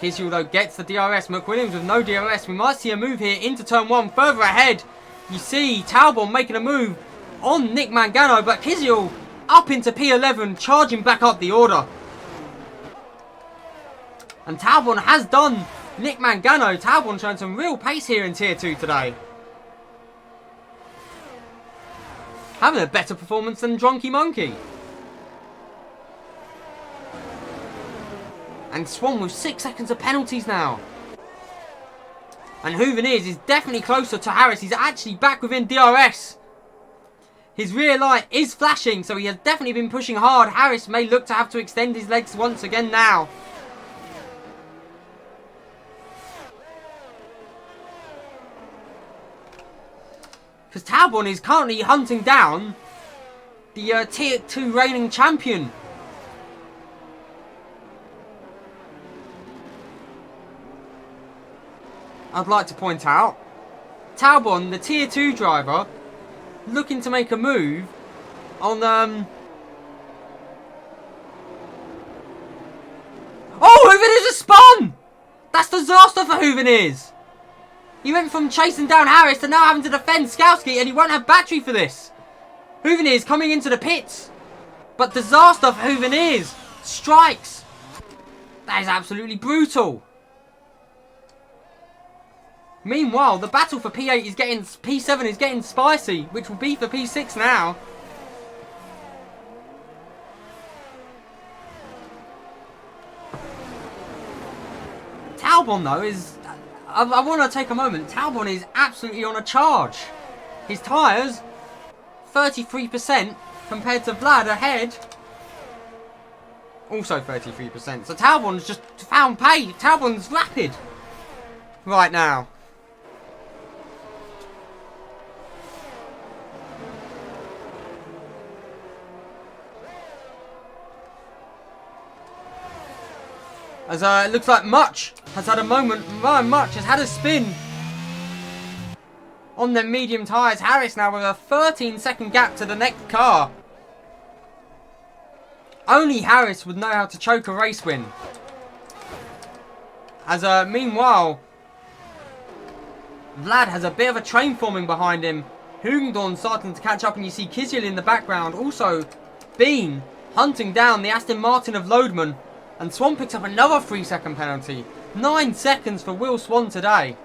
Kizyul though gets the DRS. McWilliams with no DRS. We might see a move here into turn 1. Further ahead, you see Talbot making a move on Nick Mangano. But Kizyul up into P11, charging back up the order. And Talbot has done Nick Mangano. Talbot showing some real pace here in Tier 2 today. Having a better performance than Drunky Monkey. And Swan with 6 seconds of penalties now. And Hooven is definitely closer to Harris. He's actually back within DRS. His rear light is flashing, so he has definitely been pushing hard. Harris may look to have to extend his legs once again now. Because Talbot is currently hunting down the Tier 2 reigning champion. I'd like to point out, Talbot, the Tier 2 driver, looking to make a move on... Oh, Hooven is a spun! That's disaster for Hooven. He went from chasing down Harris to now having to defend Skowski, and he won't have battery for this. Hooven is coming into the pits. But disaster for Hooven strikes. That is absolutely brutal. Meanwhile, the battle for P8 is getting... P7 is getting spicy, which will be for P6 now. Talbot, though, is... I want to take a moment. Talbot is absolutely on a charge. His tyres, 33% compared to Vlad ahead. Also 33%. So Talbot's just found pay. Talbot's rapid right now. As it looks like Much has had a moment. Much has had a spin on their medium tyres. Harris now with a 13-second gap to the next car. Only Harris would know how to choke a race win. As meanwhile, Vlad has a bit of a train forming behind him. Hugendorn starting to catch up, and you see Kizyul in the background. Also, Bean hunting down the Aston Martin of Lodeman. And Swan picks up another 3-second penalty. 9 seconds for Will Swan today.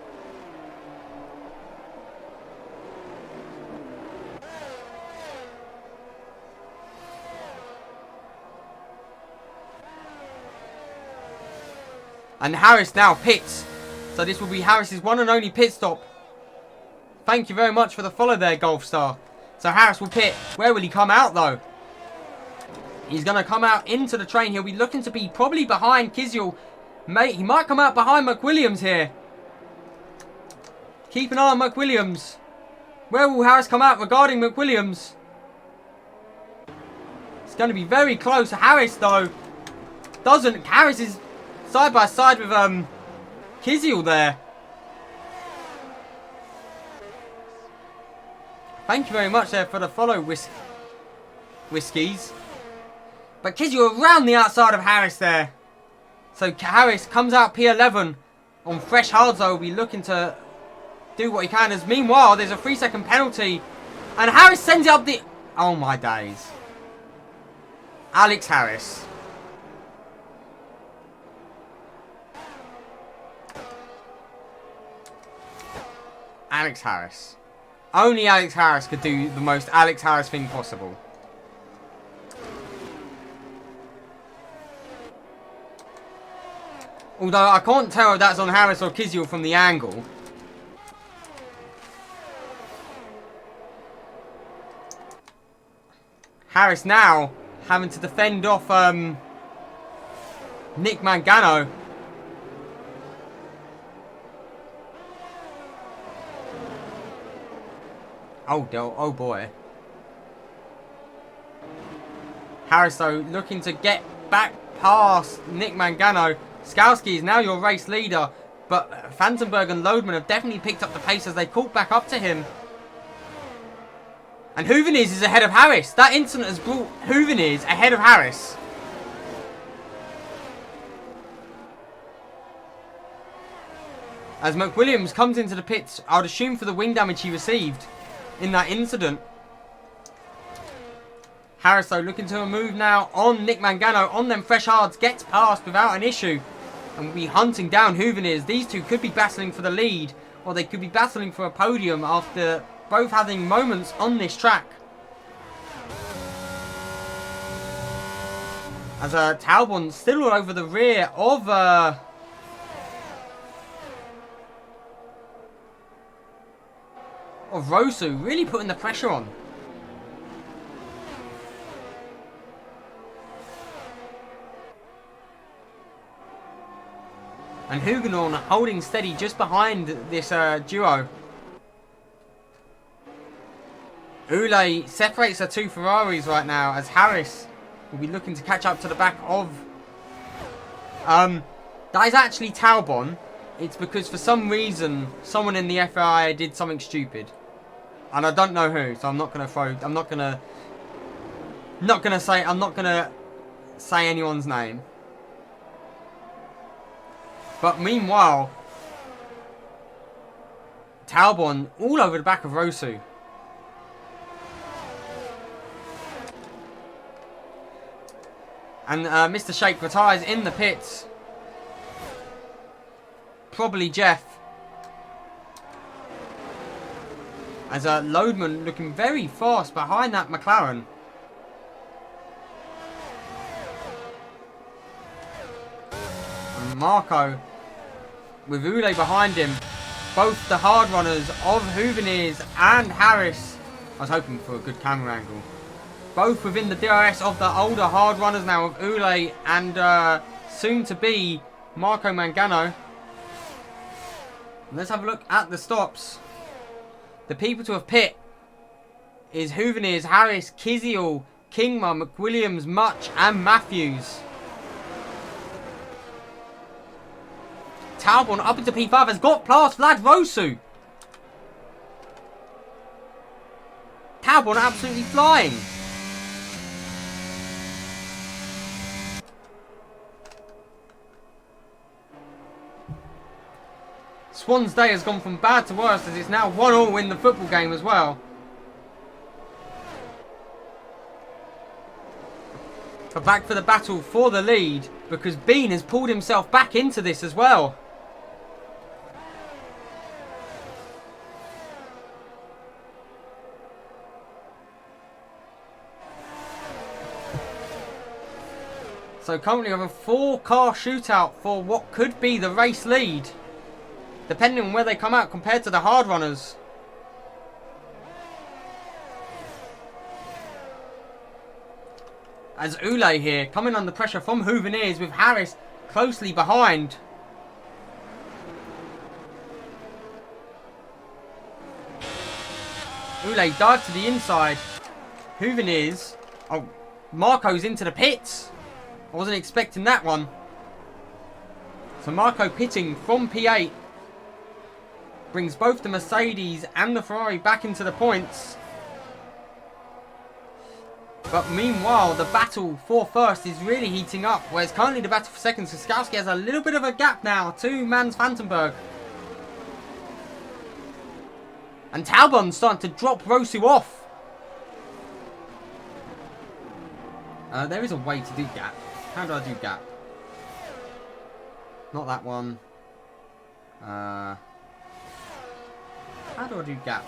And Harris now pits. So this will be Harris's one and only pit stop. Thank you very much for the follow there, Golf Star. So Harris will pit. Where will he come out though? He's going to come out into the train. He'll be looking to be probably behind Kizyul. He might come out behind McWilliams here. Keep an eye on McWilliams. Where will Harris come out regarding McWilliams? It's going to be very close. Harris, though, doesn't. Harris is side by side with Kizyul there. Thank you very much there for the follow, Whiskies. But Kizyul around the outside of Harris there. So Harris comes out P11 on fresh hards. Though will be looking to do what he can. As meanwhile, there's a 3-second penalty. And Harris sends it up the... Oh my days. Alex Harris. Alex Harris. Only Alex Harris could do the most Alex Harris thing possible. Although I can't tell if that's on Harris or Kiziel from the angle. Harris now having to defend off Nick Mangano. Oh boy. Harris though looking to get back past Nick Mangano. Skowski is now your race leader, but Vandenberg and Lodeman have definitely picked up the pace as they caught back up to him. And Hooveners is ahead of Harris. That incident has brought Hooveners ahead of Harris. As McWilliams comes into the pits, I would assume for the wing damage he received in that incident. Harris though looking to a move now on Nick Mangano on them fresh hards, gets past without an issue and will be hunting down Hooveners. These two could be battling for the lead, or they could be battling for a podium after both having moments on this track. As Talbot still all over the rear of Rosu, really putting the pressure on. And Huguenon holding steady just behind this duo. Ule separates the two Ferraris right now as Harris will be looking to catch up to the back of... that is actually Talbot. It's because for some reason someone in the FIA did something stupid. And I don't know who, so I'm not gonna say anyone's name. But meanwhile, Talbot all over the back of Rosu. And Mr. Shake retires in the pits. Probably Jeff. As Lodeman looking very fast behind that McLaren. And Marco with Ule behind him. Both the hard runners of Hooveners and Harris. I was hoping for a good camera angle. Both within the DRS of the older hard runners now of Ule and soon to be Marco Mangano. Let's have a look at the stops. The people to have pit is Hooveners, Harris, Kiziel, Kingma, McWilliams, Much and Matthews. Talbot up into P5 has got past Vlad Rosu. Talbot absolutely flying. Swan's day has gone from bad to worse as it's now 1-1 in the football game as well. But back for the battle for the lead because Bean has pulled himself back into this as well. So currently we have a 4-car shootout for what could be the race lead. Depending on where they come out compared to the hard runners. As Ule here coming under pressure from Hooveners with Harris closely behind. Ule dive to the inside. Hooveners. Oh, Marco's into the pits. I wasn't expecting that one. So Marco pitting from P8. Brings both the Mercedes and the Ferrari back into the points. But meanwhile, the battle for first is really heating up. Whereas currently the battle for second, Skowski has a little bit of a gap now to Mans Vandenberg. And Talbot's starting to drop Rosu off. There is a way to do gap. How do I do gap? Not that one. How do I do gap?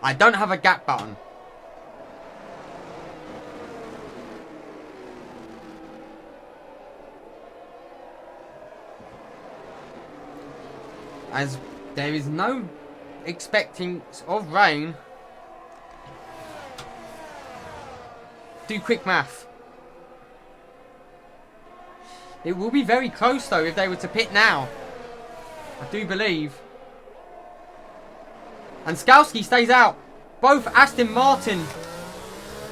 I don't have a gap button. as there is no expecting of rain. Do quick math. It will be very close though if they were to pit now. I do believe. And Skowski stays out. Both Aston Martin,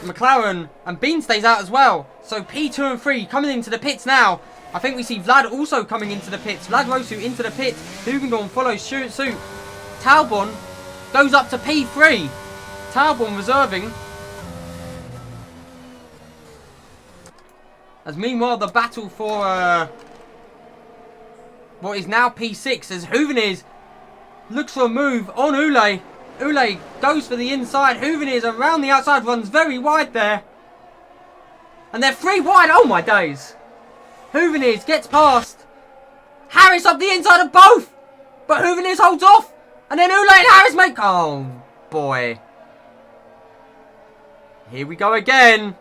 McLaren and Bean stays out as well. So P2 and 3 coming into the pits now. I think we see Vlad also coming into the pits. Vlad Rosu into the pits. Hugendorf follows suit. Talbot goes up to P3. Talbot reserving. As meanwhile the battle for what is now P6 as Huveniers looks for a move on Ule. Ule goes for the inside. Huveniers around the outside, runs very wide there. And they're 3 wide. Oh my days. Huveniers gets past. Harris up the inside of both. But Huveniers holds off. And then Ule and Harris make... Oh boy. Here we go again.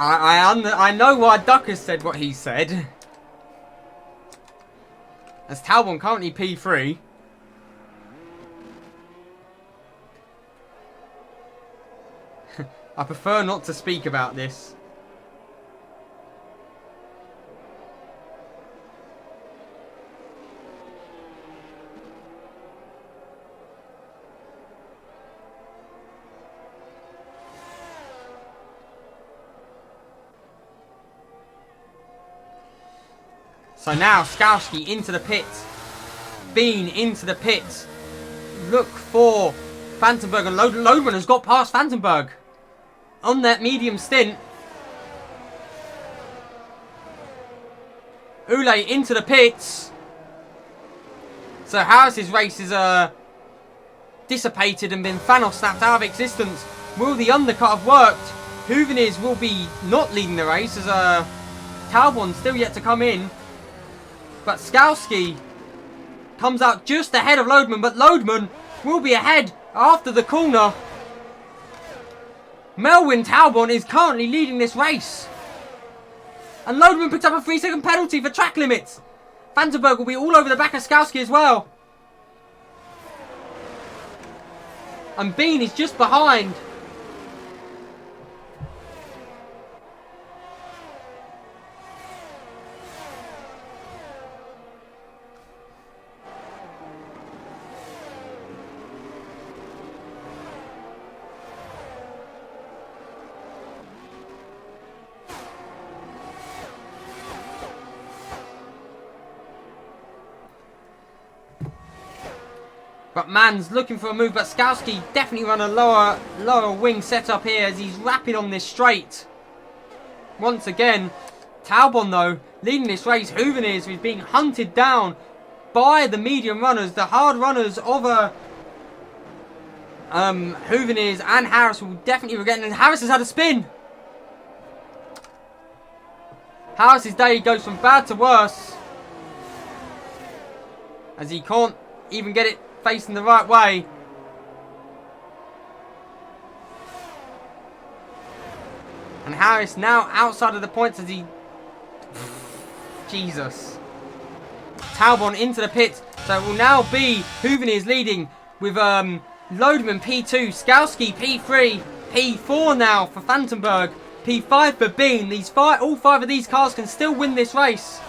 I know why Duck has said what he said. As Talbot currently P3. I prefer not to speak about this. So now Skowski into the pit. Bean into the pit. Look for Vandenberg, and Lodeman has got past Vandenberg on that medium stint. Ule into the pits. So Harris's race is dissipated and been Thanos snapped out of existence. Will the undercut have worked? Huveniers will be not leading the race as Talbot still yet to come in. But Skowski comes out just ahead of Lodeman, but Lodeman will be ahead after the corner. Melwin Talbot is currently leading this race. And Lodeman picks up a 3-second penalty for track limits. Vandenberg will be all over the back of Skowski as well. And Bean is just behind. But Mann's looking for a move, but Skowski definitely run a lower wing setup here as he's rapid on this straight. Once again, Talbot though, leading this race. Huveniers is being hunted down by the medium runners. The hard runners of Huveniers and Harris will definitely regret it. And Harris has had a spin. Harris's day goes from bad to worse as he can't even get it facing the right way. And Harris now outside of the points as he... Jesus. Talbot into the pits. So it will now be Huveniers leading with Lodeman P2, Skowski P3, P4 now for Vandenberg, P5 for Bean. All 5 of these cars can still win this race.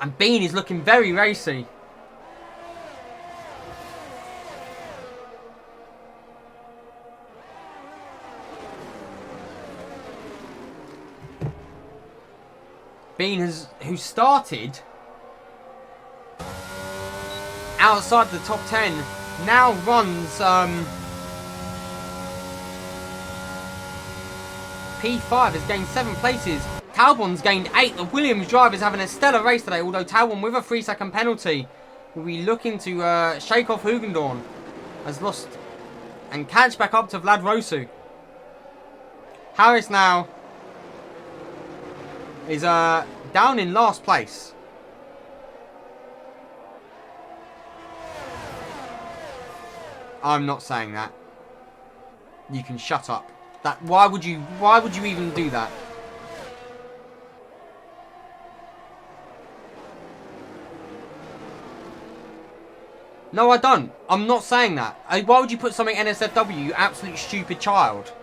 And Bean is looking very racy. Bean who started outside the top 10, now runs P5, has gained 7 places Talbot's gained 8. The Williams driver is having a stellar race today, although Talbot with a 3-second penalty will be looking to shake off Hugendorn. Has lost and catch back up to Vlad Rosu. Harris now is down in last place. I'm not saying that. You can shut up. That why would you even do that? No, I don't. I'm not saying that. Why would you put something NSFW, you absolute stupid child?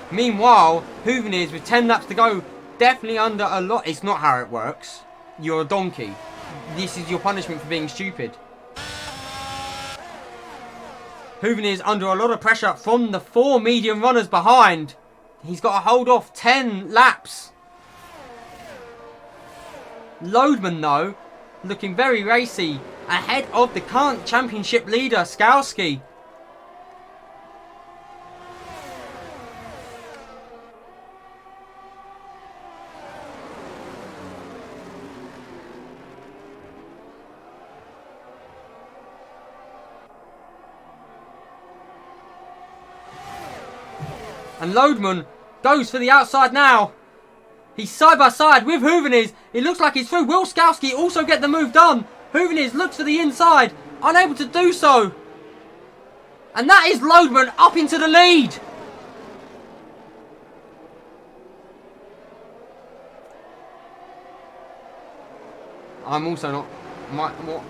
Meanwhile, Hooven with 10 laps to go, definitely under a lot. It's not how it works. You're a donkey. This is your punishment for being stupid. Hooven is under a lot of pressure from the 4 medium runners behind. He's got to hold off 10 laps. Lodeman, though, looking very racy, ahead of the current championship leader, Skowski. And Lodeman goes for the outside now. He's side by side with Hooven. It looks like he's through. Will Skowski also get the move done? Hooven looks for the inside. Unable to do so. And that is Lodeman up into the lead. I'm also not... what?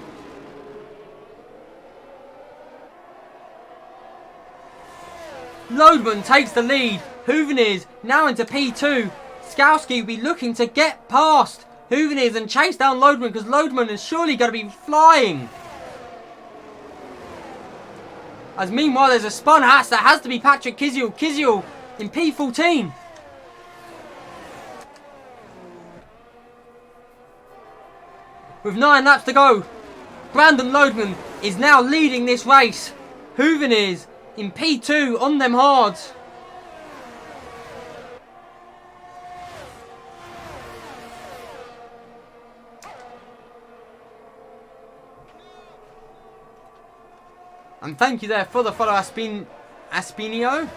Lodeman takes the lead. Hooven now into P2. Skowski will be looking to get past Hooven and chase down Lodeman, because Lodeman is surely going to be flying. As meanwhile there's a spun hatch that has to be Patrick Kiziel. Kiziel in P14. With 9 laps to go, Brandon Lodeman is now leading this race. Hooven in P2 on them hards. And thank you there for the follow, Aspinio.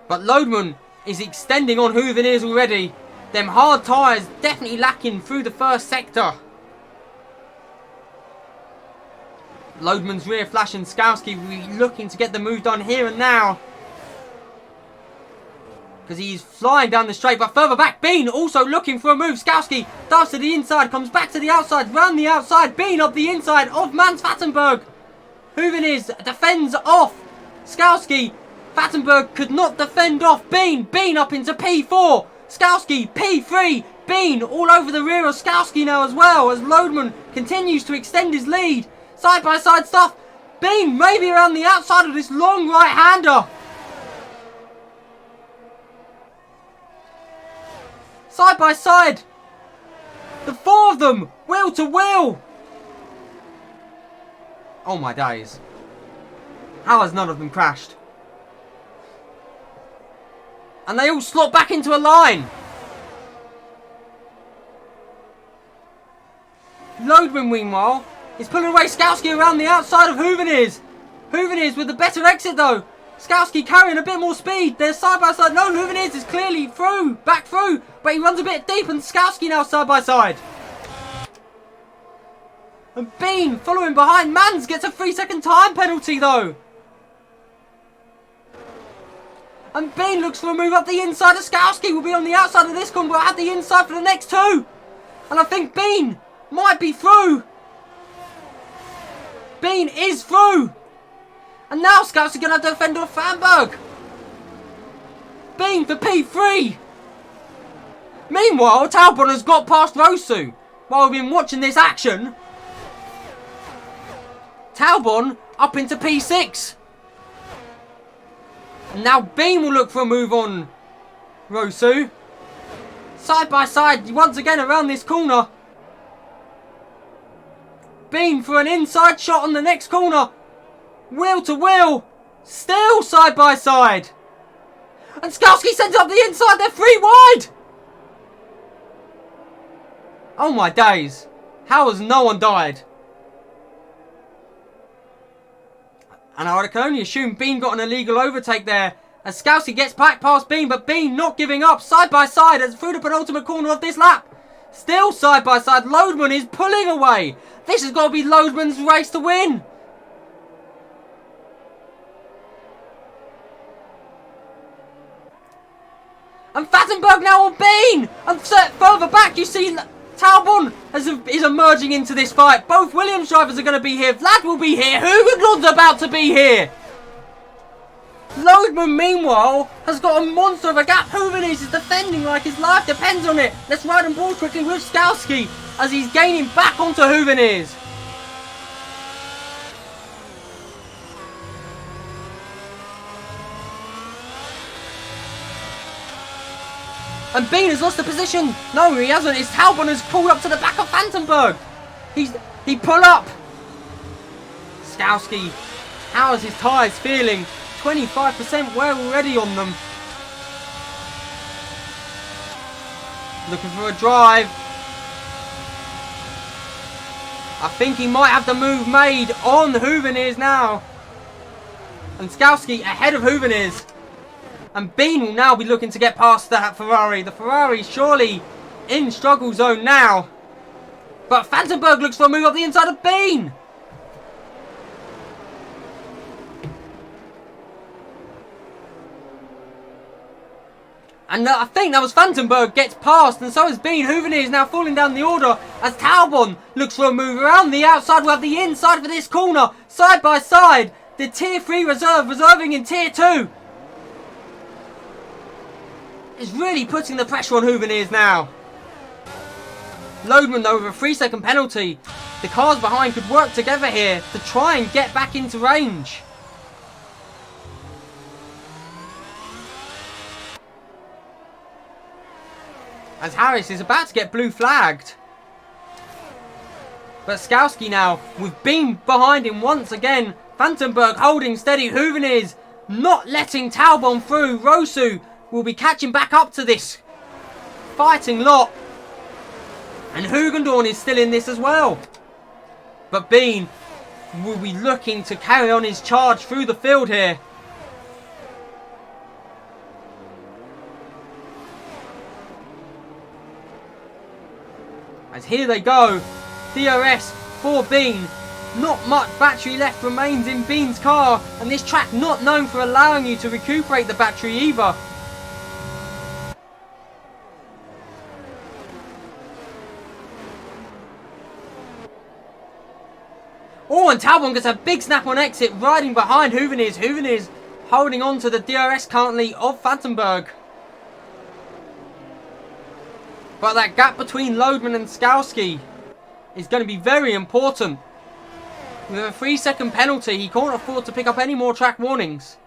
But Lodeman is extending on Hooven already. Them hard tyres definitely lacking through the first sector. Lodeman's rear flashing. Skowski will be looking to get the move done here and now, because he's flying down the straight. But further back, Bean also looking for a move. Skowski dives to the inside, comes back to the outside, round the outside. Bean up the inside of Mans Vattenberg. Hooven defends off Skowski. Vattenberg could not defend off Bean. Bean up into P4. Skowski P3. Bean all over the rear of Skowski now as well, as Lodeman continues to extend his lead. Side by side stuff. Bean maybe around the outside of this long right-hander. Side by side. The 4 of them, wheel to wheel. Oh my days. How has none of them crashed? And they all slot back into a line. Lodeman, meanwhile, is pulling away Skowski around the outside of Hooven. Hooven with the better exit though. Skowski carrying a bit more speed. They're side by side. No, Hooven is clearly through, back through, but he runs a bit deep, and Skowski now side by side. And Bean following behind. Mans gets a 3-second time penalty though. And Bean looks for a move up the inside of Skowski. Will be on the outside of this corner, but at the inside for the next 2. And I think Bean might be through. Bean is through. And now Skowski going to have to defend off Vanberg. Bean for P3. Meanwhile, Talbot has got past Rosu. While we've been watching this action, Talbot up into P6. And now Bean will look for a move on Rosu. Side by side, once again around this corner. Bean for an inside shot on the next corner. Wheel to wheel. Still side by side. And Skalski sends up the inside. They're 3 wide. Oh my days. How has no one died? And I can only assume Bean got an illegal overtake there. As Skalski gets back past Bean, but Bean not giving up. Side by side as through the penultimate corner of this lap. Still side by side. Loadman is pulling away. This has got to be Loadman's race to win. And Fattenberg now on Bean. And further back you see Talbot is emerging into this fight. Both Williams drivers are going to be here. Vlad will be here. Hugenlund's about to be here. Loadman, meanwhile, has got a monster of a gap. Hoovenes is defending like his life depends on it. Let's ride on board quickly with Skalski as he's gaining back onto Hoovenes. And Bean has lost the position. No, he hasn't. It's Talbot has pulled up to the back of Vandenberg. He pull up. Skalski, how is his tyres feeling? 25% wear already on them. Looking for a drive. I think he might have the move made on Hoovenes now. And Skalski ahead of Hoovenes. And Bean will now be looking to get past that Ferrari. The Ferrari surely in struggle zone now. But Vandenberg looks for a move up the inside of Bean. And I think that was Vandenberg gets past, and so is Bean. Hoovenes is now falling down the order as Talbot looks for a move around the outside. We'll have the inside for this corner, side by side. The Tier 3 reserving in Tier 2. Is really putting the pressure on Hoovenes now. Loadman though with a 3-second penalty. The cars behind could work together here to try and get back into range. As Harris is about to get blue flagged. But Skalski now with Beam behind him once again. Vandenberg holding steady. Hoovenes not letting Talbot through. Rosu will be catching back up to this fighting lot. And Hugendorn is still in this as well. But Bean will be looking to carry on his charge through the field here. As here they go. DRS for Bean. Not much battery left remains in Bean's car. And this track not known for allowing you to recuperate the battery either. Oh, and Talbot gets a big snap on exit, riding behind Hoovenes. Hoovenes holding on to the DRS currently of Vandenberg. But that gap between Loadman and Skalski is going to be very important. With a 3-second penalty, he can't afford to pick up any more track warnings.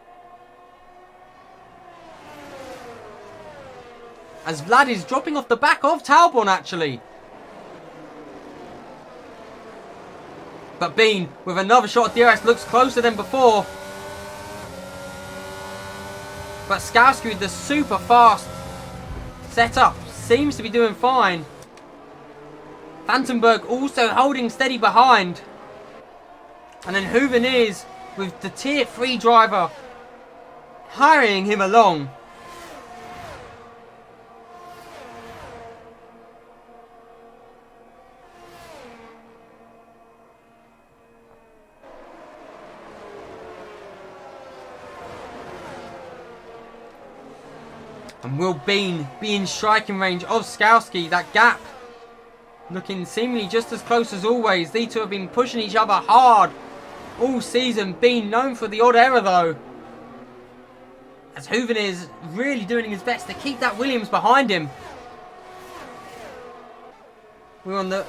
As Vlad is dropping off the back of Talbot actually. But Bean, with another shot at DRS, looks closer than before. But Skalski with the super fast setup seems to be doing fine. Vandenberg also holding steady behind. And then Hoovenes with the Tier 3 driver hurrying him along. And will Bean be in striking range of Skalski? That gap looking seemingly just as close as always. These two have been pushing each other hard all season. Bean known for the odd error though. As Hooven is really doing his best to keep that Williams behind him. We're on the...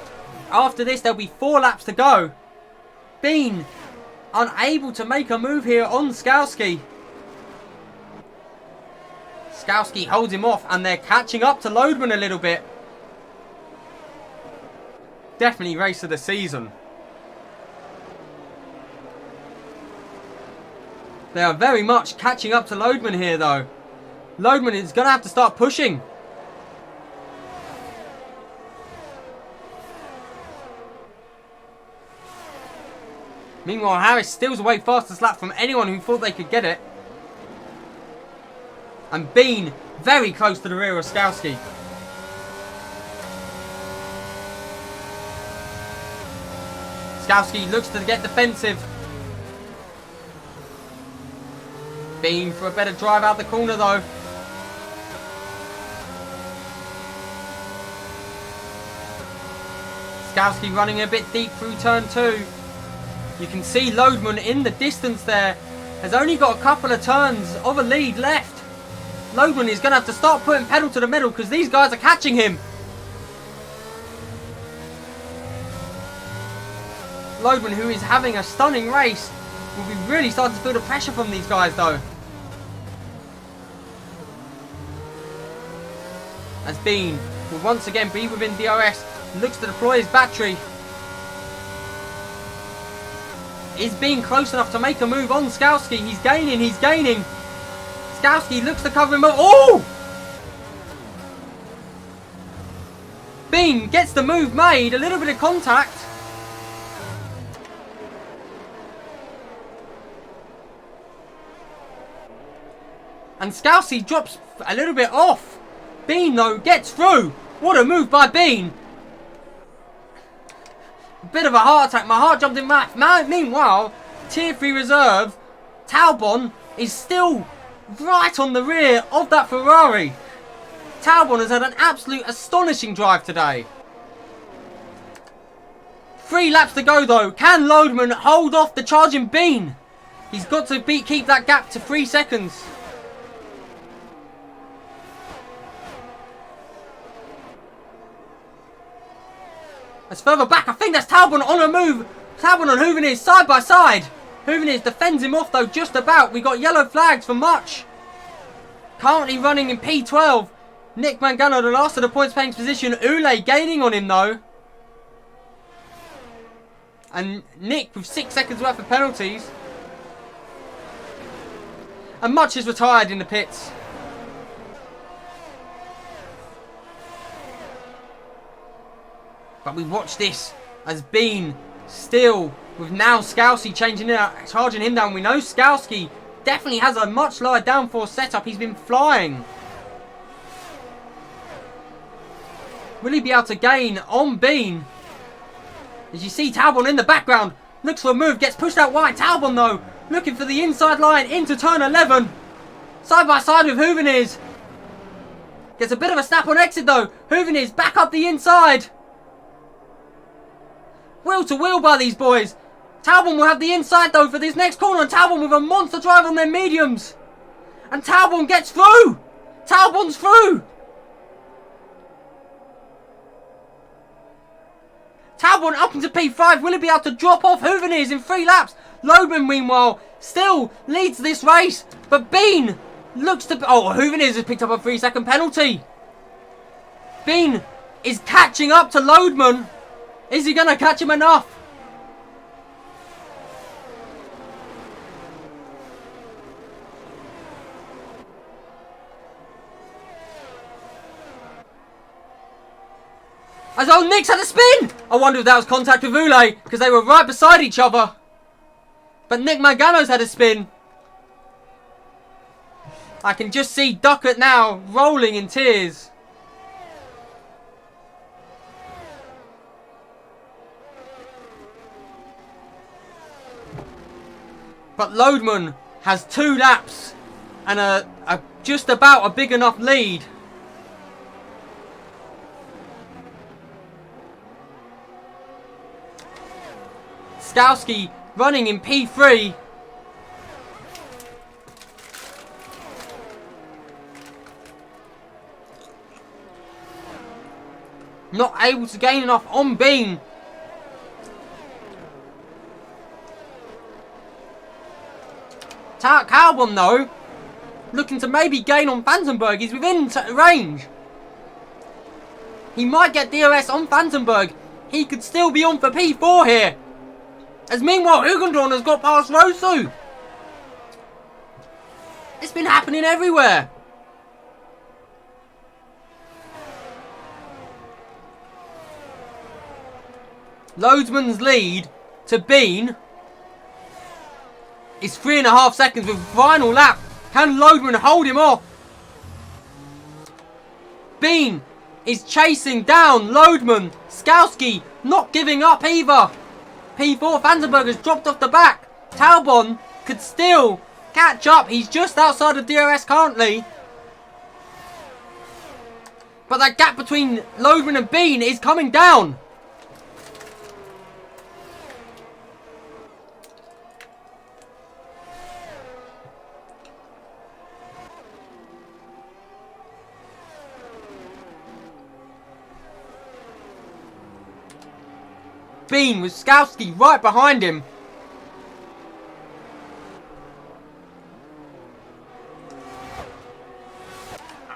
After this there'll be 4 laps to go. Bean unable to make a move here on Skalski. Skowski holds him off, and they're catching up to Lodeman a little bit. Definitely race of the season. They are very much catching up to Lodeman here, though. Lodeman is going to have to start pushing. Meanwhile, Harris steals away fastest lap from anyone who thought they could get it. And Bean very close to the rear of Skowski. Skowski looks to get defensive. Bean for a better drive out the corner, though. Skowski running a bit deep through turn 2. You can see Lodeman in the distance there. Has only got a couple of turns of a lead left. Lodeman is going to have to start putting pedal to the metal because these guys are catching him. Lodeman, who is having a stunning race, will be really starting to feel the pressure from these guys, though. As Bean will once again be within DRS, looks to deploy his battery. Is Bean close enough to make a move on Skowski? He's gaining, he's gaining. Skowski looks to cover him up. Oh! Bean gets the move made, a little bit of contact. And Skowski drops a little bit off. Bean, though, gets through. What a move by Bean. Bit of a heart attack. My heart jumped in mouth. Meanwhile, Tier 3 reserve, Talbot, is still right on the rear of that Ferrari. Talbot has had an absolute astonishing drive today. 3 laps to go, though. Can Lodeman hold off the charging Bean? He's got to keep that gap to 3 seconds. As further back, I think that's Talbot on a move. Talbot and Hooveners side by side. Hooveners defends him off, though, just about. We got yellow flags for much. Currently running in P12. Nick Mangano, the last of the points paying position. Ule gaining on him, though. And Nick with 6 seconds worth of penalties. And Much is retired in the pits. But we watch this as Bean still with now Skowski charging him down. We know Skowski definitely has a much lower downforce setup. He's been flying. Will he be able to gain on Bean? As you see Talbot in the background, looks for a move, gets pushed out wide. Talbot, though, looking for the inside line into turn 11. Side by side with Hooveners. Gets a bit of a snap on exit, though. Hooveners back up the inside. Wheel to wheel by these boys. Talbot will have the inside, though, for this next corner. And Talbot with a monster drive on their mediums. And Talbot gets through. Talbot's through. Talbot up into P5. Will he be able to drop off Hooveners in 3 laps? Lodeman, meanwhile, still leads this race. But Bean looks to... Oh, Hooveners has picked up a 3-second penalty. Bean is catching up to Lodeman. Is he going to catch him enough? As old Nick's had a spin! I wonder if that was contact with Ule, because they were right beside each other. But Nick Mangano's had a spin. I can just see Duckett now rolling in tears. But Lodeman has 2 laps and a just about a big enough lead. Skowski running in P3. Not able to gain enough on Bean. Albon, though, looking to maybe gain on Vandenberg. He's within range. He might get DRS on Vandenberg. He could still be on for P4 here. As meanwhile, Hugendorn has got past Rosu. It's been happening everywhere. Loadsman's lead to Bean is 3.5 seconds with final lap. Can Loadman hold him off? Bean is chasing down Loadman. Skowski not giving up either. P4 Vandenberg has dropped off the back. Talbot could still catch up. He's just outside of DRS currently. But that gap between Loadman and Bean is coming down. Bean with Skowski right behind him.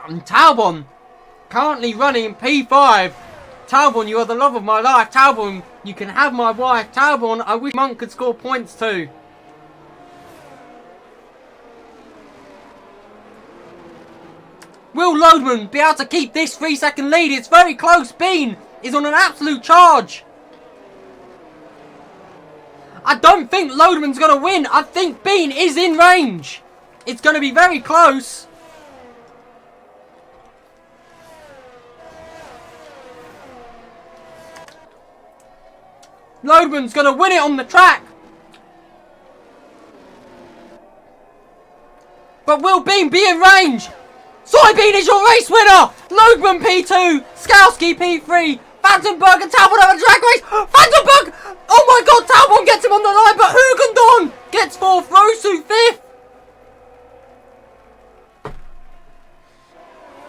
And Talbot currently running in P5. Talbot, you are the love of my life. Talbot, you can have my wife. Talbot, I wish Monk could score points too. Will Loadman be able to keep this 3-second lead? It's very close. Bean is on an absolute charge. I don't think Loadman's going to win. I think Bean is in range. It's going to be very close. Loadman's going to win it on the track. But will Bean be in range? Soybean is your race winner. Loadman P2. Skowski P3. Vandenberg and Talbot have a drag race. Vandenberg! Oh my god, Talbot gets him on the line, but Hugendorn gets 4th, Rosu 5th.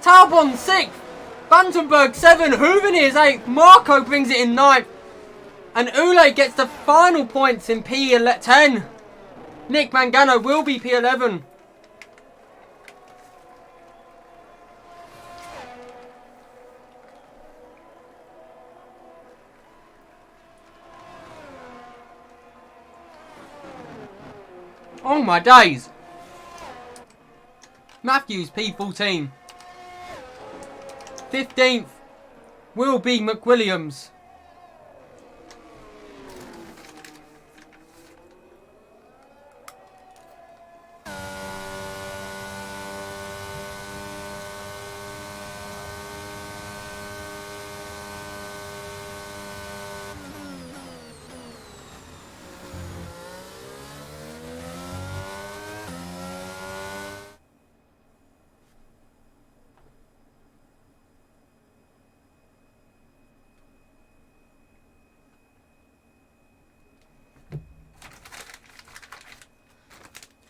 Talbot 6th. Vandenberg 7th. Hooven is 8th. Marco brings it in 9th. And Ule gets the final points in P10. Nick Mangano will be P11. Oh my days. Matthews P14. 15th will be McWilliams.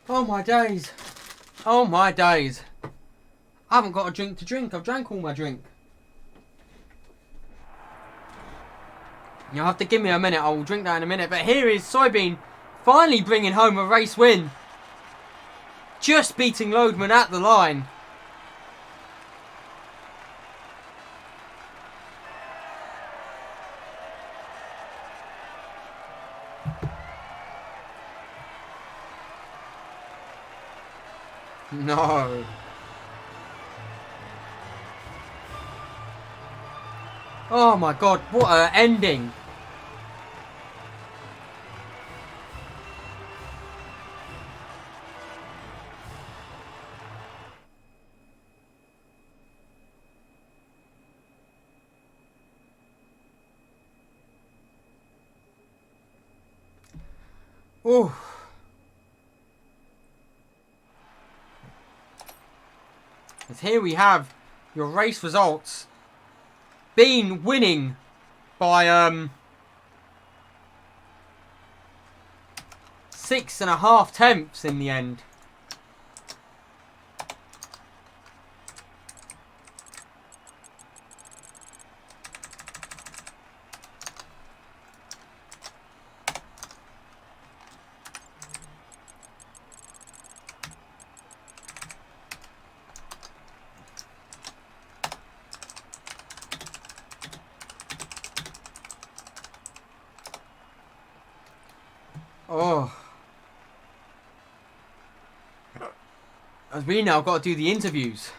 Oh my days. Oh my days. I haven't got a drink to drink. I've drank all my drink. You'll have to give me a minute. I will drink that in a minute. But here is Soybean finally bringing home a race win. Just beating Loadman at the line. No. Oh my god, what an ending. Ooh. As here we have your race results. Bean winning by 6.5 tenths in the end. Oh. As we now got to do the interviews.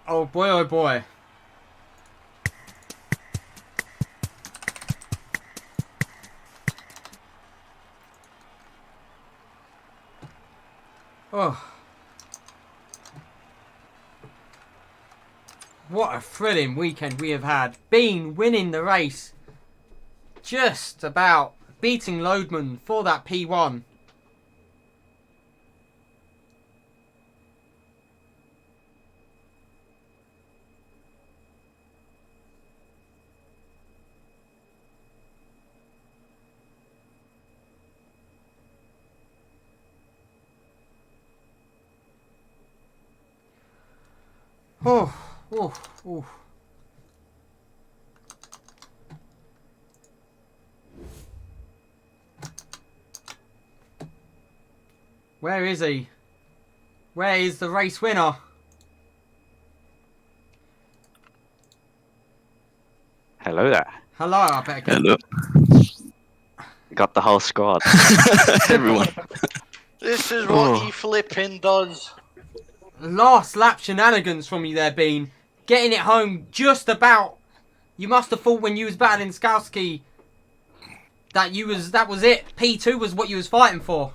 Oh boy, oh boy. Oh. What a thrilling weekend we have had. Bean winning the race. Just about beating Loadman for that P1. Oh, oh, oh. Where is he? Where is the race winner? Hello there. Hello, I better get... Hello. Got the whole squad. Everyone. This is what he flipping does. Last lap shenanigans from you there, Bean. Getting it home just about. You must have thought when you was battling Skowski that that was it. P2 was what you was fighting for.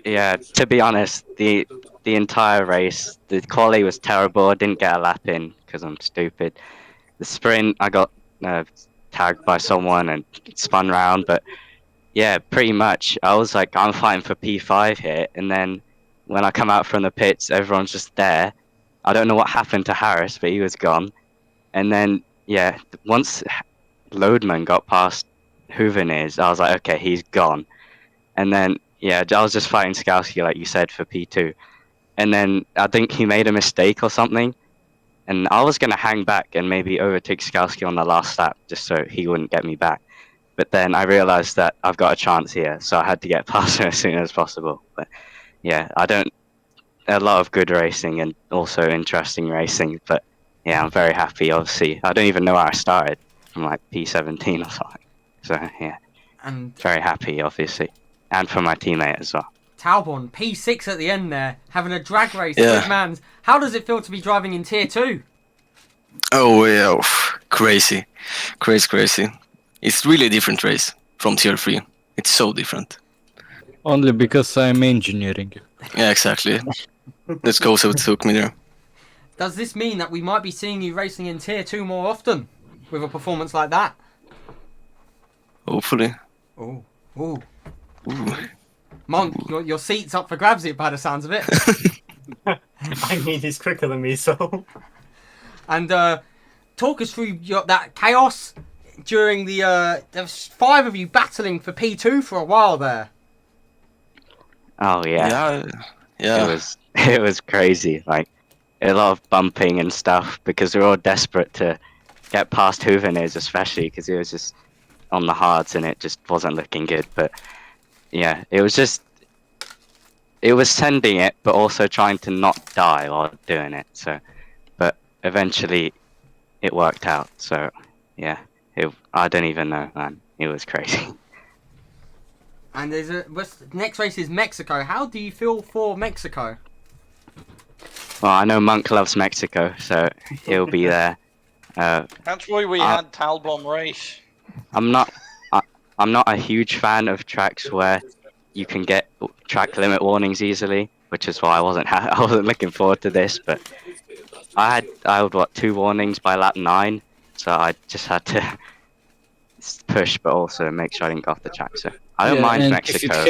Yeah, to be honest, the entire race, the quali was terrible. I didn't get a lap in because I'm stupid. The sprint, I got tagged by someone and spun round, but yeah, pretty much. I was like, I'm fighting for P5 here, and then when I come out from the pits, everyone's just there. I don't know what happened to Harris, but he was gone. And then, yeah, once Loadman got past Hooverneers, I was like, okay, he's gone. And then, yeah, I was just fighting Skowski, like you said, for P2. And then I think he made a mistake or something. And I was going to hang back and maybe overtake Skowski on the last lap just so he wouldn't get me back. But then I realized that I've got a chance here, so I had to get past him as soon as possible. But yeah, a lot of good racing and also interesting racing. But yeah, I'm very happy, obviously. I don't even know where I started, from like P17 or something. So yeah, And very happy, obviously. And for my teammate as well. Talbot, P6 at the end there, having a drag race Yeah. with Mans. How does it feel to be driving in Tier 2? Oh yeah, oof, crazy. Crazy. It's really a different race from Tier 3. It's so different. Only because I'm engineering. Yeah, exactly. Let's go, so it took me there. Does this mean that we might be seeing you racing in Tier 2 more often with a performance like that? Hopefully. Oh, ooh. Ooh. Monk, your seat's up for grabs here by the sounds of it. I mean, he's quicker than me, so... And talk us through that chaos during there was 5 of you battling for P2 for a while there. Oh yeah. Yeah. It was crazy. Like a lot of bumping and stuff because we were all desperate to get past Hooverneers, especially because it was just on the hards and it just wasn't looking good. But yeah, it was sending it, but also trying to not die while doing it. So, but eventually, it worked out. So, yeah, I don't even know, man. It was crazy. And next race is Mexico. How do you feel for Mexico? Well, I know Monk loves Mexico, so he'll be there. That's why we had Talbot race. I'm not a huge fan of tracks where you can get track limit warnings easily, which is why I wasn't looking forward to this. But I had 2 warnings by lap 9, so I just had to push, but also make sure I didn't go off the track. So I don't mind Mexico,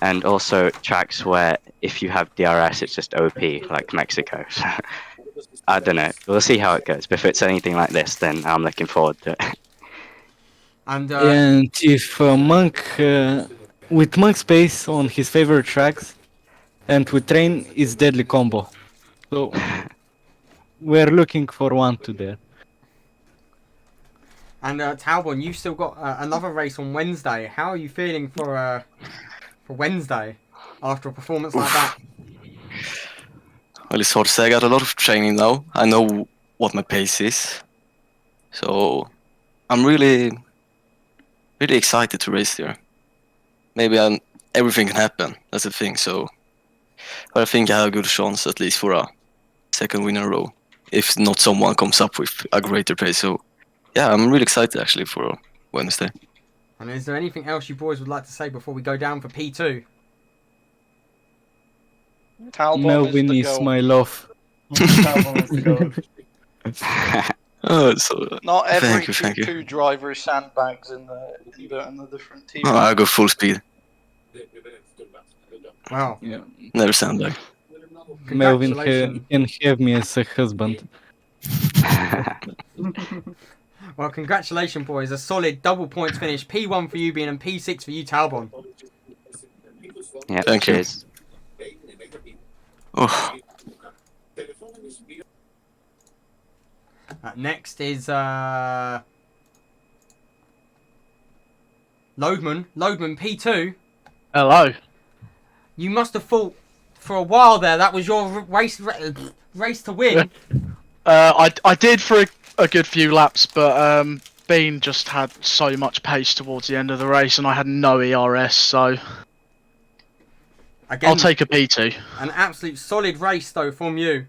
and also tracks where if you have DRS, it's just OP, like Mexico. So I don't know. We'll see how it goes. But if it's anything like this, then I'm looking forward to it. And if Monk, with Monk's pace on his favorite tracks, and with Train, is deadly combo. So we're looking for one to there. And Talbot, you've still got another race on Wednesday. How are you feeling for Wednesday after a performance like that? Well, it's hard to say. I got a lot of training now. I know what my pace is. So I'm really really excited to race there. Maybe everything can happen. That's the thing. So, but I think I have a good chance at least for a second win in a row, if not someone comes up with a greater pace. So, yeah, I'm really excited actually for Wednesday. And is there anything else you boys would like to say before we go down for P2? Talbot Melvin is is the goal. my love. Talbot is the goal. Oh, so Not every thank you. 2-2 driver sandbags in the different teams. Oh, I go full speed. Wow. Yeah. Never sandbag. Melvin Congratulations. can have me as a husband. Well, congratulations, boys. A solid double points finish. P1 for you being and P6 for you, Talbot. Yeah, Thank you. cheers. Oh, Next is Loadman. Loadman, P2. Hello. You must have thought for a while there that was your race to win. I did for a good few laps, but Bean just had so much pace towards the end of the race, and I had no ERS, so Again, I'll take a P2. an absolute solid race though from you.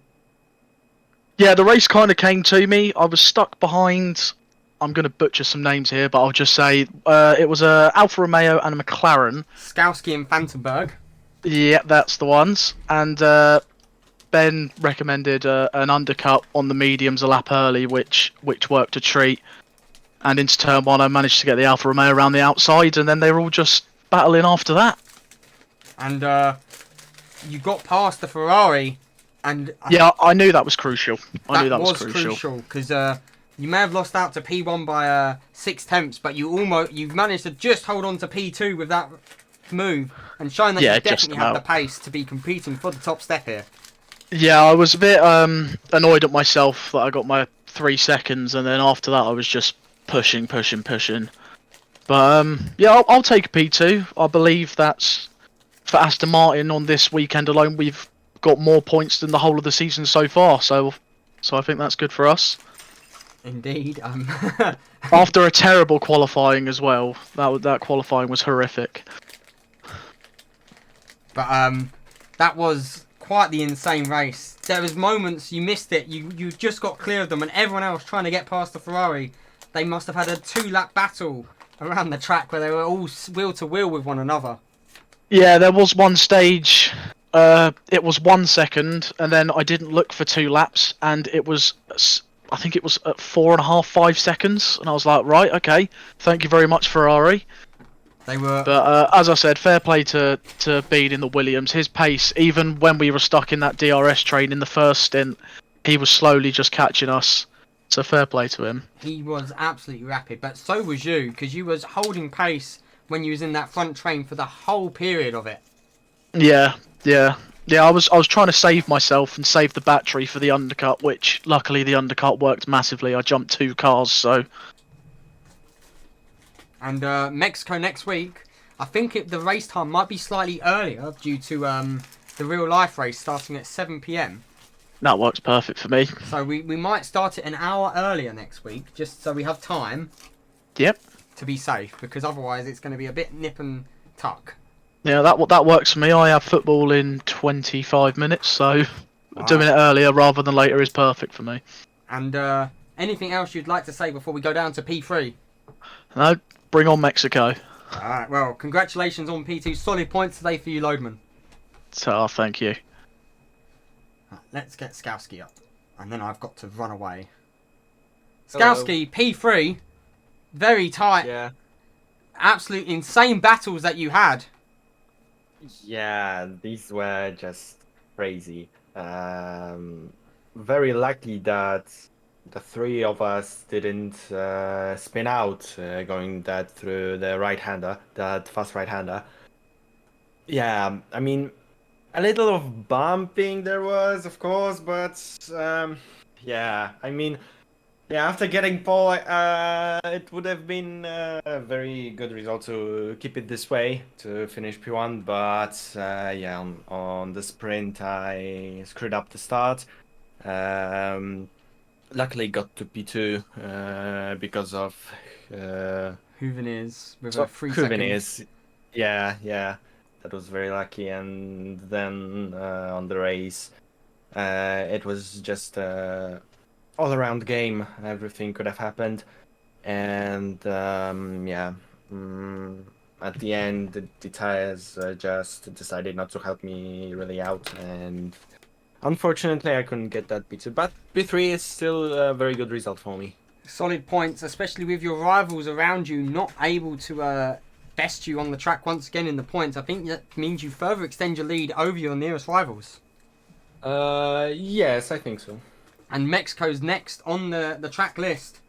Yeah, the race kind of came to me. I was stuck behind. I'm going to butcher some names here, but I'll just say it was a Alfa Romeo and a McLaren. Skowski and Fantenberg. Yeah, that's the ones. And Ben recommended an undercut on the mediums a lap early, which worked a treat. And into turn one, I managed to get the Alfa Romeo around the outside, and then they were all just battling after that. And you got past the Ferrari. And Yeah, I knew that was crucial. I knew that was was crucial. because you may have lost out to P1 by 6/10, but you've managed to just hold on to P2 with that move and shown that Yeah, you just definitely have the about. pace to be competing for the top step here. Yeah, I was a bit annoyed at myself that I got my 3 seconds, and then after that I was just pushing. But yeah, I'll take a P2. I believe that's for Aston Martin on this weekend alone. We've got more points than the whole of the season so far, so I think that's good for us. Indeed. After a terrible qualifying as well, that qualifying was horrific. But that was quite the insane race. There was moments you missed it. You just got clear of them, and everyone else trying to get past the Ferrari. They must have had a 2-lap battle around the track where they were all wheel to wheel with one another. Yeah, there was one stage. It was 1 second, and then I didn't look for 2 laps, and it was, I think it was at 4.5, 5 seconds, and I was like, right, okay, thank you very much, Ferrari. They were. But as I said, fair play to Bean in the Williams. His pace, even when we were stuck in that DRS train in the first stint, he was slowly just catching us. So fair play to him. He was absolutely rapid, but so was you, because you was holding pace when you was in that front train for the whole period of it. Yeah. I was trying to save myself and save the battery for the undercut, which luckily the undercut worked massively. I jumped 2 cars, so. And Mexico next week, I think the race time might be slightly earlier due to the real life race starting at 7 p.m. That works perfect for me. So we might start it an hour earlier next week, just so we have time. Yep. To be safe, because otherwise it's going to be a bit nip and tuck. Yeah, that works for me. I have football in 25 minutes, so doing it earlier rather than later is perfect for me. And anything else you'd like to say before we go down to P3? No, bring on Mexico. Alright, well, congratulations on P2. Solid points today for you, Loadman. So, thank you. Right, let's get Skowski up. And then I've got to run away. Skowski, P3. Very tight. Yeah. Absolute insane battles that you had. Yeah, these were just crazy. Very lucky that the 3 of us didn't spin out going that through the right-hander, that fast right-hander. Yeah, I mean, a little of bumping there was, of course, but yeah, I mean, yeah, after getting pole, it would have been a very good result to keep it this way, to finish P1, but yeah, on the sprint I screwed up the start. Luckily got to P2 because of Houveniers with So, a 3 second. Houveniers, yeah, that was very lucky. And then on the race, it was just all-around game. Everything could have happened, and at the end, the tires just decided not to help me really out, and unfortunately, I couldn't get that P2. But P3 is still a very good result for me. Solid points, especially with your rivals around you not able to best you on the track once again in the points. I think that means you further extend your lead over your nearest rivals. Yes, I think so. And Mexico's next on the track list.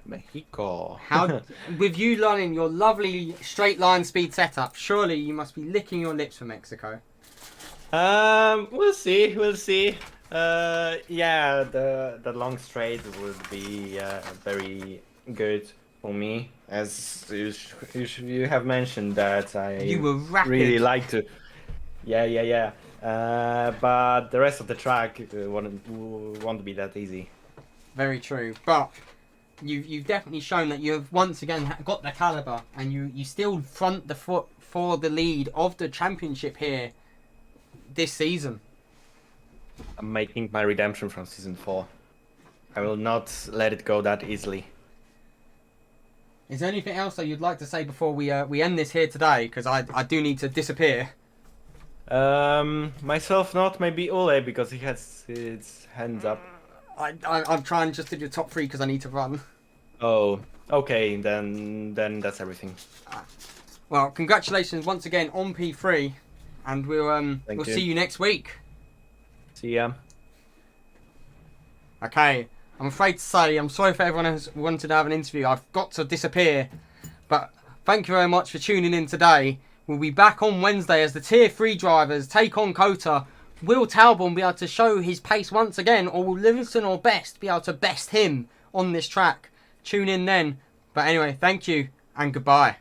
Mexico. How, with you learning your lovely straight line speed setup, surely you must be licking your lips for Mexico. We'll see. Yeah, the long straight would be very good for me, as you have mentioned that You were rapid. really like to. Yeah. But the rest of the track won't be that easy. Very true, but you've definitely shown that you have once again got the caliber, and you still front the foot for the lead of the championship here this season. I'm making my redemption from season 4. I will not let it go that easily. Is there anything else that you'd like to say before we end this here today? Because I do need to disappear. Myself not, maybe Ole, because he has his hands up. I'm trying just to do top 3 because I need to run. Oh, okay, then that's everything. Well, congratulations once again on P3, and we'll you. see you next week. See ya. Okay, I'm afraid to say, I'm sorry for everyone who's wanted to have an interview. I've got to disappear, but thank you very much for tuning in today. We'll be back on Wednesday as the Tier 3 drivers take on COTA. Will Talbot be able to show his pace once again, or will Livingston or Best be able to best him on this track? Tune in then. But anyway, thank you and goodbye.